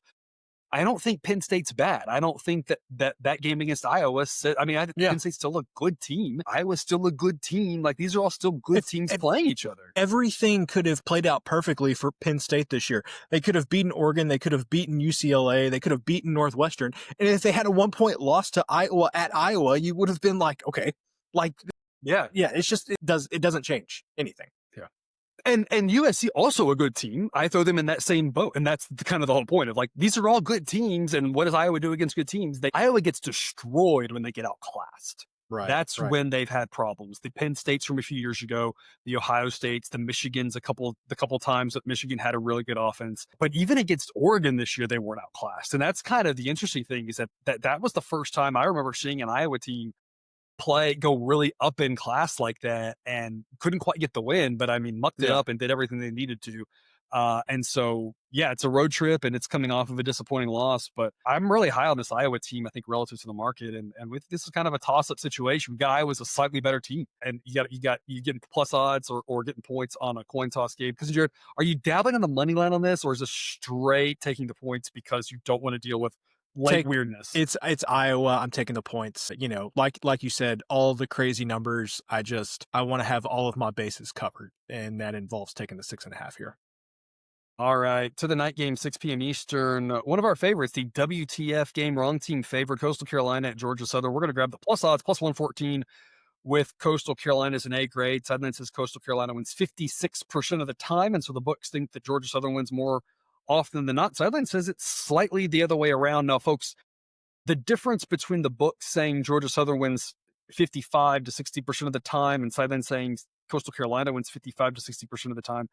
Speaker 1: I don't think Penn State's bad. I don't think that game against Iowa. I mean, I think
Speaker 2: Yeah.
Speaker 1: Penn State's still a good team. Iowa's still a good team. Like, these are all still good teams playing each other.
Speaker 2: Everything could have played out perfectly for Penn State this year. They could have beaten Oregon. They could have beaten UCLA. They could have beaten Northwestern. And if they had a 1-point loss to Iowa at Iowa, you would have been like, okay, like,
Speaker 1: Yeah.
Speaker 2: it's just, it doesn't change anything.
Speaker 1: Yeah. And USC also a good team. I throw them in that same boat, and that's kind of the whole point of like these are all good teams. And what does Iowa do against good teams? Iowa gets destroyed when they get outclassed.
Speaker 2: Right.
Speaker 1: That's when they've had problems. The Penn States from a few years ago, the Ohio States, the Michigans the couple times that Michigan had a really good offense. But even against Oregon this year, they weren't outclassed. And that's kind of the interesting thing is that was the first time I remember seeing an Iowa team go really up in class like that and couldn't quite get the win, but I mean, mucked it up and did everything they needed to. And so, yeah, it's a road trip and it's coming off of a disappointing loss, but I'm really high on this Iowa team, I think, relative to the market. And with this is kind of a toss up situation. Iowa's a slightly better team and you getting plus odds or getting points on a coin toss game. Because Jared, are you dabbling on the money line on this or is this straight taking the points because you don't want to deal with weirdness?
Speaker 2: It's Iowa. I'm taking the points. Like you said, all the crazy numbers. I want to have all of my bases covered, and that involves taking the 6.5 here.
Speaker 1: All right, to the night game, 6 p.m. Eastern. One of our favorites, the WTF game, wrong team favored, Coastal Carolina at Georgia Southern. We're going to grab the plus odds, plus 114 with Coastal Carolina as an A grade. Sideline says Coastal Carolina wins 56% of the time, and so the books think that Georgia Southern wins more often than not. Sideline says it's slightly the other way around. Now, folks, the difference between the books saying Georgia Southern wins 55 to 60% of the time and Sideline saying Coastal Carolina wins 55 to 60% of the time,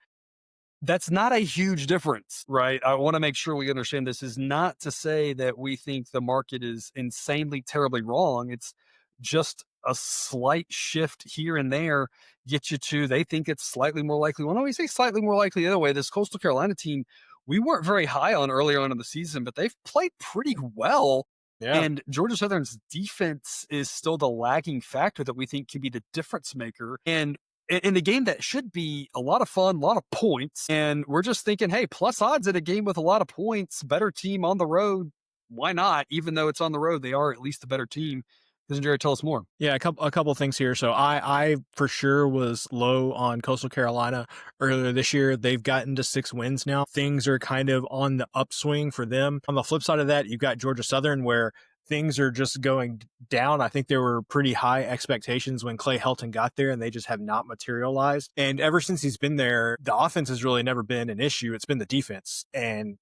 Speaker 1: that's not a huge difference, right? I want to make sure we understand this is not to say that we think the market is insanely, terribly wrong. It's just a slight shift here and there gets you to, they think it's slightly more likely. When we say slightly more likely the other way, this Coastal Carolina team, we weren't very high on earlier on in the season, but they've played pretty well.
Speaker 2: Yeah.
Speaker 1: And Georgia Southern's defense is still the lagging factor that we think can be the difference maker. And in a game that should be a lot of fun, a lot of points. And we're just thinking, hey, plus odds in a game with a lot of points, better team on the road. Why not? Even though it's on the road, they are at least a better team. Doesn't Jared tell us more?
Speaker 2: Yeah, a couple of things here. So I for sure was low on Coastal Carolina earlier this year. They've gotten to 6 wins now. Things are kind of on the upswing for them. On the flip side of that, you've got Georgia Southern where things are just going down. I think there were pretty high expectations when Clay Helton got there, and they just have not materialized. And ever since he's been there, the offense has really never been an issue. It's been the defense. And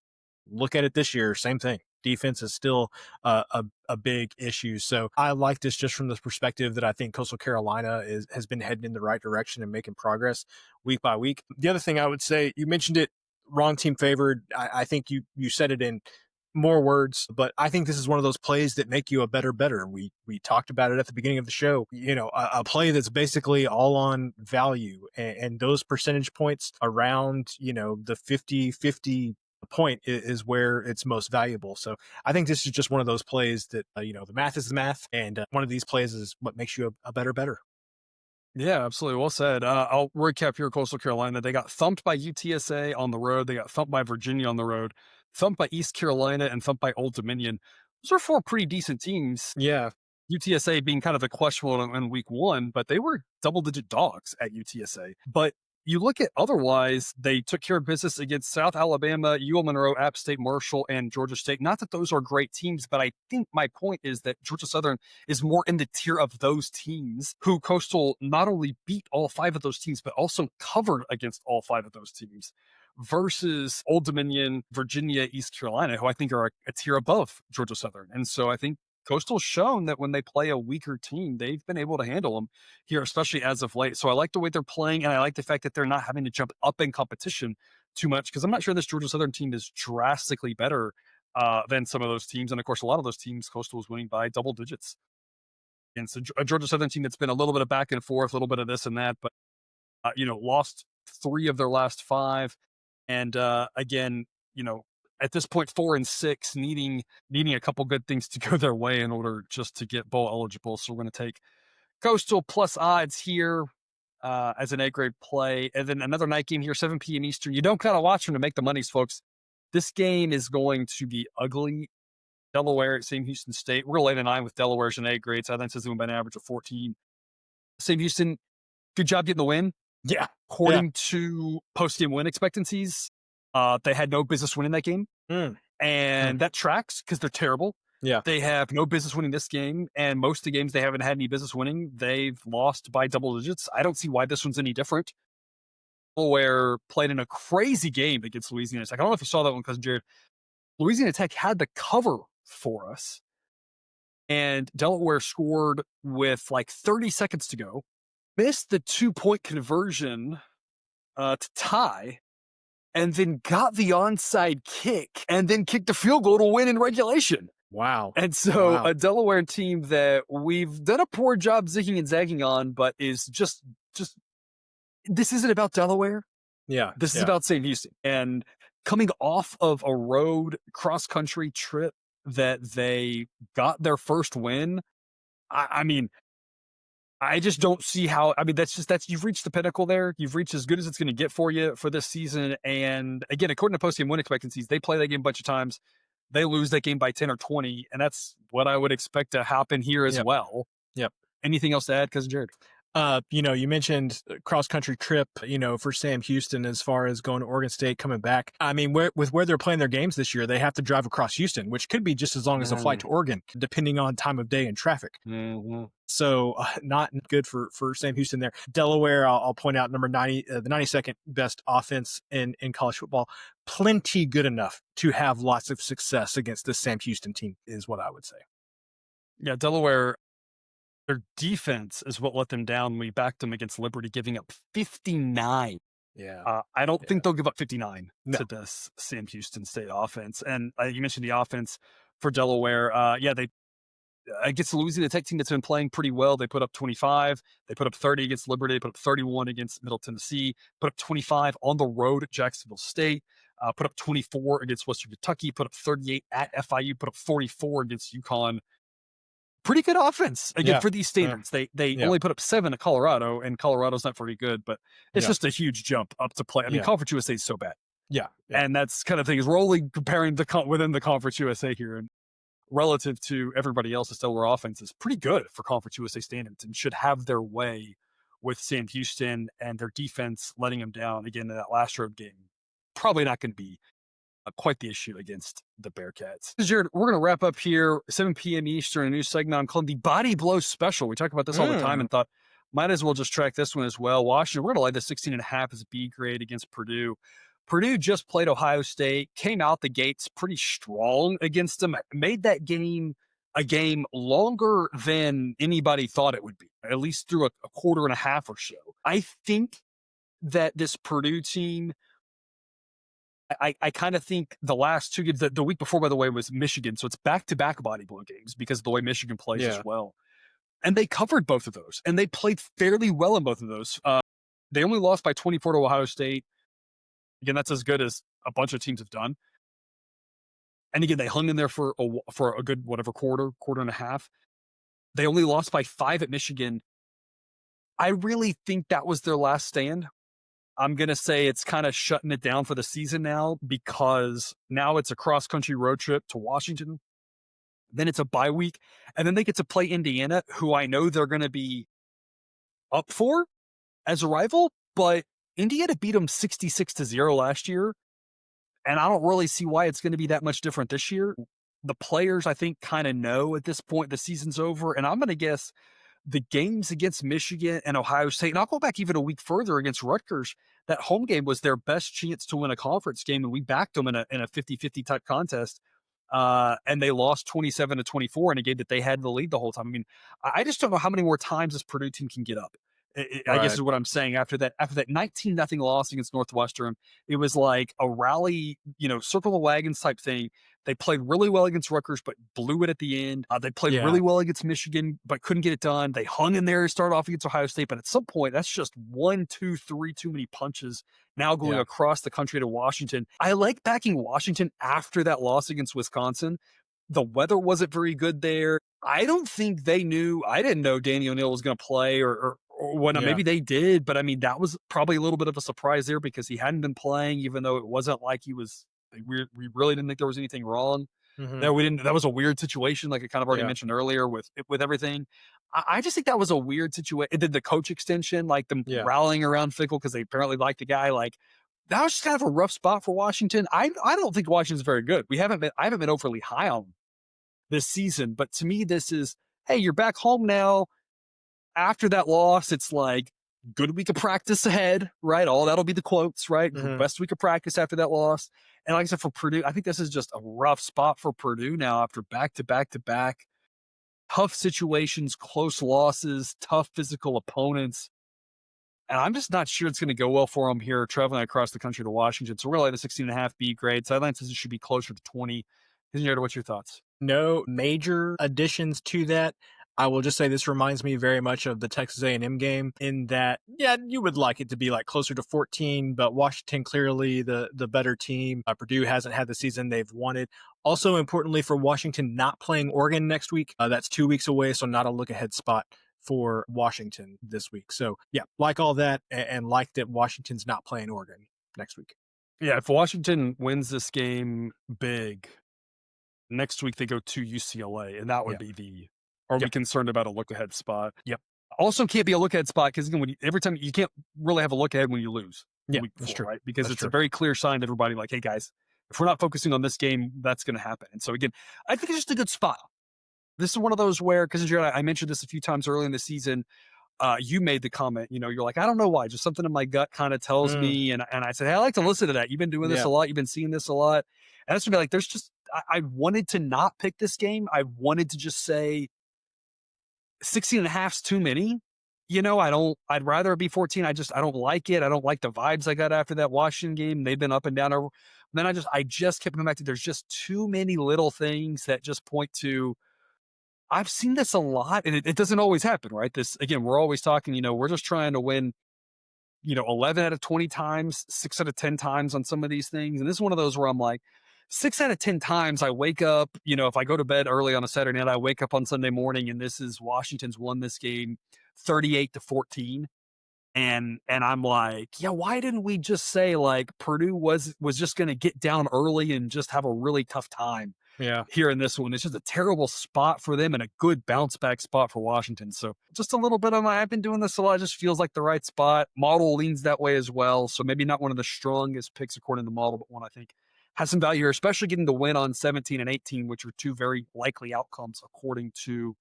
Speaker 2: look at it this year, same thing. Defense is still a big issue. So I like this just from the perspective that I think Coastal Carolina has been heading in the right direction and making progress week by week. The other thing I would say, you mentioned it, wrong team favored. I think you said it in more words, but I think this is one of those plays that make you a better bettor. We talked about it at the beginning of the show, a play that's basically all on value and those percentage points around, the 50-50 point is where it's most valuable. So I think this is just one of those plays that, the math is the math. And one of these plays is what makes you a better bettor.
Speaker 1: Yeah, absolutely. Well said. I'll recap here. Coastal Carolina, they got thumped by UTSA on the road. They got thumped by Virginia on the road, thumped by East Carolina, and thumped by Old Dominion. Those are 4 pretty decent teams.
Speaker 2: Yeah.
Speaker 1: UTSA being kind of a questionable in week 1, but they were double-digit dogs at UTSA. But you look at otherwise, they took care of business against South Alabama, UL Monroe, App State, Marshall, and Georgia State. Not that those are great teams, but I think my point is that Georgia Southern is more in the tier of those teams who Coastal not only beat all 5 of those teams, but also covered against all 5 of those teams versus Old Dominion, Virginia, East Carolina, who I think are a tier above Georgia Southern. And so I think Coastal's shown that when they play a weaker team, they've been able to handle them here, especially as of late. So I like the way they're playing, and I like the fact that they're not having to jump up in competition too much, because I'm not sure this Georgia Southern team is drastically better than some of those teams. And of course, a lot of those teams, Coastal was winning by double digits. And so a Georgia Southern team that's been a little bit of back and forth, a little bit of this and that, but lost 3 of their last 5. And again, at this point, 4-6, needing a couple good things to go their way in order just to get bowl eligible. So we're going to take Coastal plus odds here as an A-grade play. And then another night game here, 7 p.m. Eastern. You don't got to watch them to make the monies, folks. This game is going to be ugly. Delaware at St. Houston State. We're going to lay the 9 with Delaware as an A-grade. So I think it's doing by an average of 14. St. Houston, good job getting the win.
Speaker 2: Yeah.
Speaker 1: According to post-game win expectancies, they had no business winning that game. And that tracks because they're terrible.
Speaker 2: Yeah.
Speaker 1: They have no business winning this game, and most of the games they haven't had any business winning, they've lost by double digits. I don't see why this one's any different. Delaware played in a crazy game against Louisiana Tech. I don't know if you saw that one, Cousin Jared. Louisiana Tech had the cover for us, and Delaware scored with like 30 seconds to go, missed the 2-point conversion to tie, and then got the onside kick, and then kicked the field goal to win in regulation.
Speaker 2: Wow.
Speaker 1: And so a Delaware team that we've done a poor job zigging and zagging on, but is just this isn't about Delaware.
Speaker 2: Yeah.
Speaker 1: This is about St. Houston. And coming off of a road cross-country trip that they got their first win, I mean, I just don't see how. I mean, that's you've reached the pinnacle there. You've reached as good as it's going to get for you for this season. And again, according to post-game win expectancies, they play that game a bunch of times. They lose that game by 10 or 20, and that's what I would expect to happen here as well.
Speaker 2: Yep.
Speaker 1: Anything else to add, Cousin Jared?
Speaker 2: You mentioned cross-country trip, for Sam Houston as far as going to Oregon State, coming back. I mean, with where they're playing their games this year, they have to drive across Houston, which could be just as long as a flight to Oregon, depending on time of day and traffic. So not good for Sam Houston there. Delaware, I'll point out, number 90, the 92nd best offense in college football. Plenty good enough to have lots of success against this Sam Houston team is what I would say.
Speaker 1: Yeah, Delaware, their defense is what let them down. We backed them against Liberty, giving up 59.
Speaker 2: Yeah.
Speaker 1: I don't think they'll give up 59 to this Sam Houston State offense. And you mentioned the offense for Delaware. They against the Louisiana Tech team that's been playing pretty well. They put up 25. They put up 30 against Liberty. They put up 31 against Middle Tennessee. Put up 25 on the road at Jacksonville State. Put up 24 against Western Kentucky. Put up 38 at FIU. Put up 44 against UConn. Pretty good offense again for these standards. They only put up 7 at Colorado, and Colorado's not very good, but it's just a huge jump up to play. I mean, Conference USA is so bad.
Speaker 2: Yeah.
Speaker 1: And that's kind of thing is we're only comparing within the Conference USA here, and relative to everybody else's Delaware offense is pretty good for Conference USA standards and should have their way with Sam Houston and their defense letting them down again in that last road game. Probably not going to be quite the issue against the Bearcats. Jared, we're going to wrap up here, 7 p.m. Eastern, a new segment I'm calling the Body Blow Special. We talk about this all the time and thought, might as well just track this one as well. Washington, we're going to lay the 16.5 as a B grade against Purdue. Purdue just played Ohio State, came out the gates pretty strong against them, made that game a game longer than anybody thought it would be, at least through a quarter and a half or so. I think that this Purdue team, I kind of think the last 2 games, the week before, by the way, was Michigan. So it's back-to-back body blow games because of the way Michigan plays as well. And they covered both of those, and they played fairly well in both of those. They only lost by 24 to Ohio State. Again, that's as good as a bunch of teams have done. And again, they hung in there for a good, quarter and a half. They only lost by 5 at Michigan. I really think that was their last stand. I'm going to say it's kind of shutting it down for the season now, because now it's a cross-country road trip to Washington. Then it's a bye week, and then they get to play Indiana, who I know they're going to be up for as a rival, but Indiana beat them 66-0 last year, and I don't really see why it's going to be that much different this year. The players, I think, kind of know at this point the season's over, and I'm going to guess the games against Michigan and Ohio State, and I'll go back even a week further against Rutgers, that home game was their best chance to win a conference game, and we backed them in a 50-50 type contest. and they lost 27-24 in a game that they had the lead the whole time. I mean, I just don't know how many more times this Purdue team can get up. I guess
Speaker 2: Right.
Speaker 1: is what I'm saying. After that 19-0 loss against Northwestern, it was like a rally, circle the wagons type thing. They played really well against Rutgers, but blew it at the end. They played
Speaker 2: Yeah.
Speaker 1: really well against Michigan, but couldn't get it done. They hung in there to start off against Ohio State, but at some point, that's just 1, 2, 3 too many punches now going
Speaker 2: Yeah.
Speaker 1: across the country to Washington. I like backing Washington after that loss against Wisconsin. The weather wasn't very good there. I don't think they knew. I didn't know Danny O'Neal was going to play or whatnot.
Speaker 2: Yeah.
Speaker 1: Maybe they did, but I mean, that was probably a little bit of a surprise there because he hadn't been playing, even though it wasn't like he was. We really didn't think there was anything wrong.
Speaker 2: Mhm.
Speaker 1: That we didn't. That was a weird situation, like I kind of already
Speaker 2: Yeah.
Speaker 1: mentioned earlier with everything. I just think that was a weird situation. It did the coach extension, like them
Speaker 2: Yeah.
Speaker 1: rallying around Fickle because they apparently liked the guy. Like that was just kind of a rough spot for Washington. I don't think Washington's very good. I haven't been overly high on them this season, but to me, this is, hey, you're back home now. After that loss, it's like good week of practice ahead, right? All that'll be the quotes, right?
Speaker 2: Mhm.
Speaker 1: Best week of practice after that loss. And like I said, for Purdue, I think this is just a rough spot for Purdue now after back-to-back-to-back tough situations, close losses, tough physical opponents. And I'm just not sure it's going to go well for them here traveling across the country to Washington. So really the 16.5 B grade. Sideline says it should be closer to 20. Jared, what's your thoughts?
Speaker 2: No major additions to that. I will just say this reminds me very much of the Texas A&M game in that, yeah, you would like it to be like closer to 14, but Washington clearly the better team. Purdue hasn't had the season they've wanted. Also, importantly for Washington, not playing Oregon next week. That's 2 weeks away, so not a look-ahead spot for Washington this week. So, yeah, like all that and like that Washington's not playing Oregon next week.
Speaker 1: Yeah, if Washington wins this game big, next week they go to UCLA, and that would be the. Are we concerned about a look-ahead spot?
Speaker 2: Yep.
Speaker 1: Also, can't be a look-ahead spot because again, every time you can't really have a look-ahead when you lose.
Speaker 2: Yeah,
Speaker 1: Week
Speaker 2: that's
Speaker 1: before,
Speaker 2: true.
Speaker 1: right? Because
Speaker 2: That's
Speaker 1: it's
Speaker 2: true.
Speaker 1: a very clear sign to everybody, like, hey guys, if we're not focusing on this game, that's going to happen. And so again, I think it's just a good spot. This is one of those where, because I mentioned this a few times early in the season. You made the comment, you're like, I don't know why, just something in my gut kind of tells me. And I said, hey, I like to listen to that. You've been doing this a lot. You've been seeing this a lot. And that's gonna be like, there's just, I wanted to not pick this game. I wanted to just say 16.5's too many. I'd rather it be 14. I don't like it. I don't like the vibes I got after that Washington game. They've been up and down. Then I just kept coming back to, there's just too many little things that just point to, I've seen this a lot, and it doesn't always happen, right? This, again, we're always talking, we're just trying to win, 11 out of 20 times, 6 out of 10 times on some of these things. And this is one of those where I'm like, 6 out of 10 times I wake up, if I go to bed early on a Saturday night, I wake up on Sunday morning and this is Washington's won this game 38-14. And I'm like, yeah, why didn't we just say like Purdue was just going to get down early and just have a really tough time?
Speaker 2: Yeah.
Speaker 1: Here in this one, it's just a terrible spot for them and a good bounce back spot for Washington. So just a little bit of I've been doing this a lot. It just feels like the right spot. Model leans that way as well. So maybe not one of the strongest picks according to the model, but one I think has some value here, especially getting the win on 17 and 18, which are two very likely outcomes according to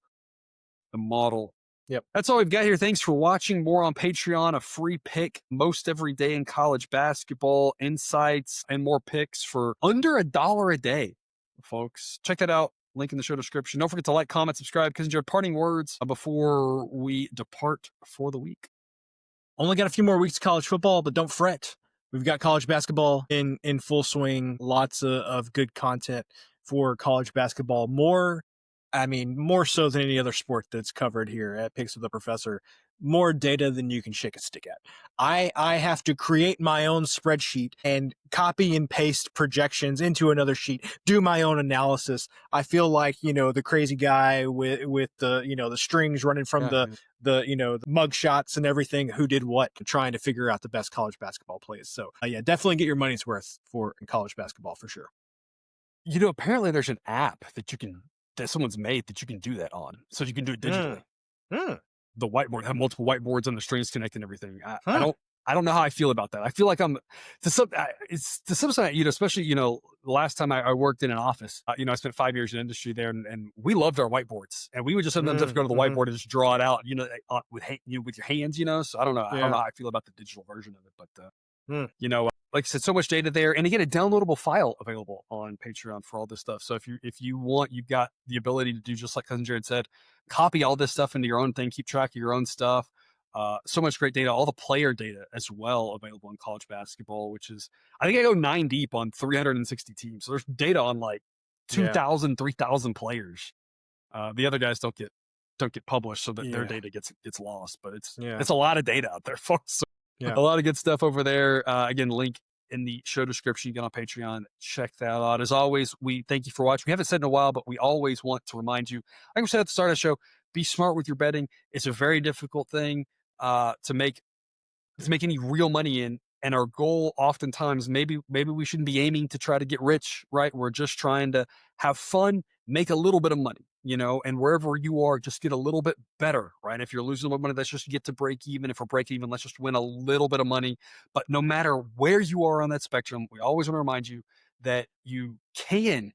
Speaker 1: the model.
Speaker 2: Yep.
Speaker 1: That's all we've got here. Thanks for watching. More on Patreon, a free pick most every day in college basketball, insights, and more picks for under $1 a day, folks. Check that out. Link in the show description. Don't forget to like, comment, subscribe. Because enjoyed parting words before we depart for the week.
Speaker 2: Only got a few more weeks of college football, but don't fret. We've got college basketball in full swing. Lots of good content for college basketball. More so than any other sport that's covered here at Picks with the Professor. More data than you can shake a stick at. I have to create my own spreadsheet and copy and paste projections into another sheet, do my own analysis. I feel like, the crazy guy with the, the strings running from the mug shots and everything, who did what, trying to figure out the best college basketball plays. So definitely get your money's worth for college basketball for sure.
Speaker 1: Apparently there's an app that someone's made that you can do that on. So you can do it digitally. The whiteboard, have multiple whiteboards and the strings connect and everything. I don't know how I feel about that. I feel like it's to some extent, especially, the last time I worked in an office, I spent 5 years in industry there and we loved our whiteboards and we would just sometimes have to go to the whiteboard and just draw it out, with your hands, so I don't know. I don't know how I feel about the digital version of it, but, like I said, so much data there, and again, a downloadable file available on Patreon for all this stuff. So if you want, you've got the ability to do just like cousin Jared said, copy all this stuff into your own thing, keep track of your own stuff. So much great data, all the player data as well available in college basketball, which is, I think I go 9 deep on 360 teams. So there's data on like
Speaker 2: Yeah.
Speaker 1: 2,000, 3,000 players. The other guys don't get published, so that their
Speaker 2: Yeah.
Speaker 1: data gets lost. But
Speaker 2: Yeah.
Speaker 1: it's a lot of data out there, folks. So
Speaker 2: Yeah.
Speaker 1: a lot of good stuff over there. Again, link in the show description. You get on Patreon. Check that out. As always, we thank you for watching. We haven't said in a while, but we always want to remind you, like we said at the start of the show, be smart with your betting. It's a very difficult thing to make any real money in. And our goal oftentimes, maybe we shouldn't be aiming to try to get rich, right? We're just trying to have fun, make a little bit of money, and wherever you are, just get a little bit better, right? If you're losing a little money, let's just get to break even. If we're breaking even, let's just win a little bit of money. But no matter where you are on that spectrum, we always want to remind you that you can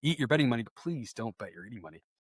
Speaker 1: eat your betting money, but please don't bet your eating money.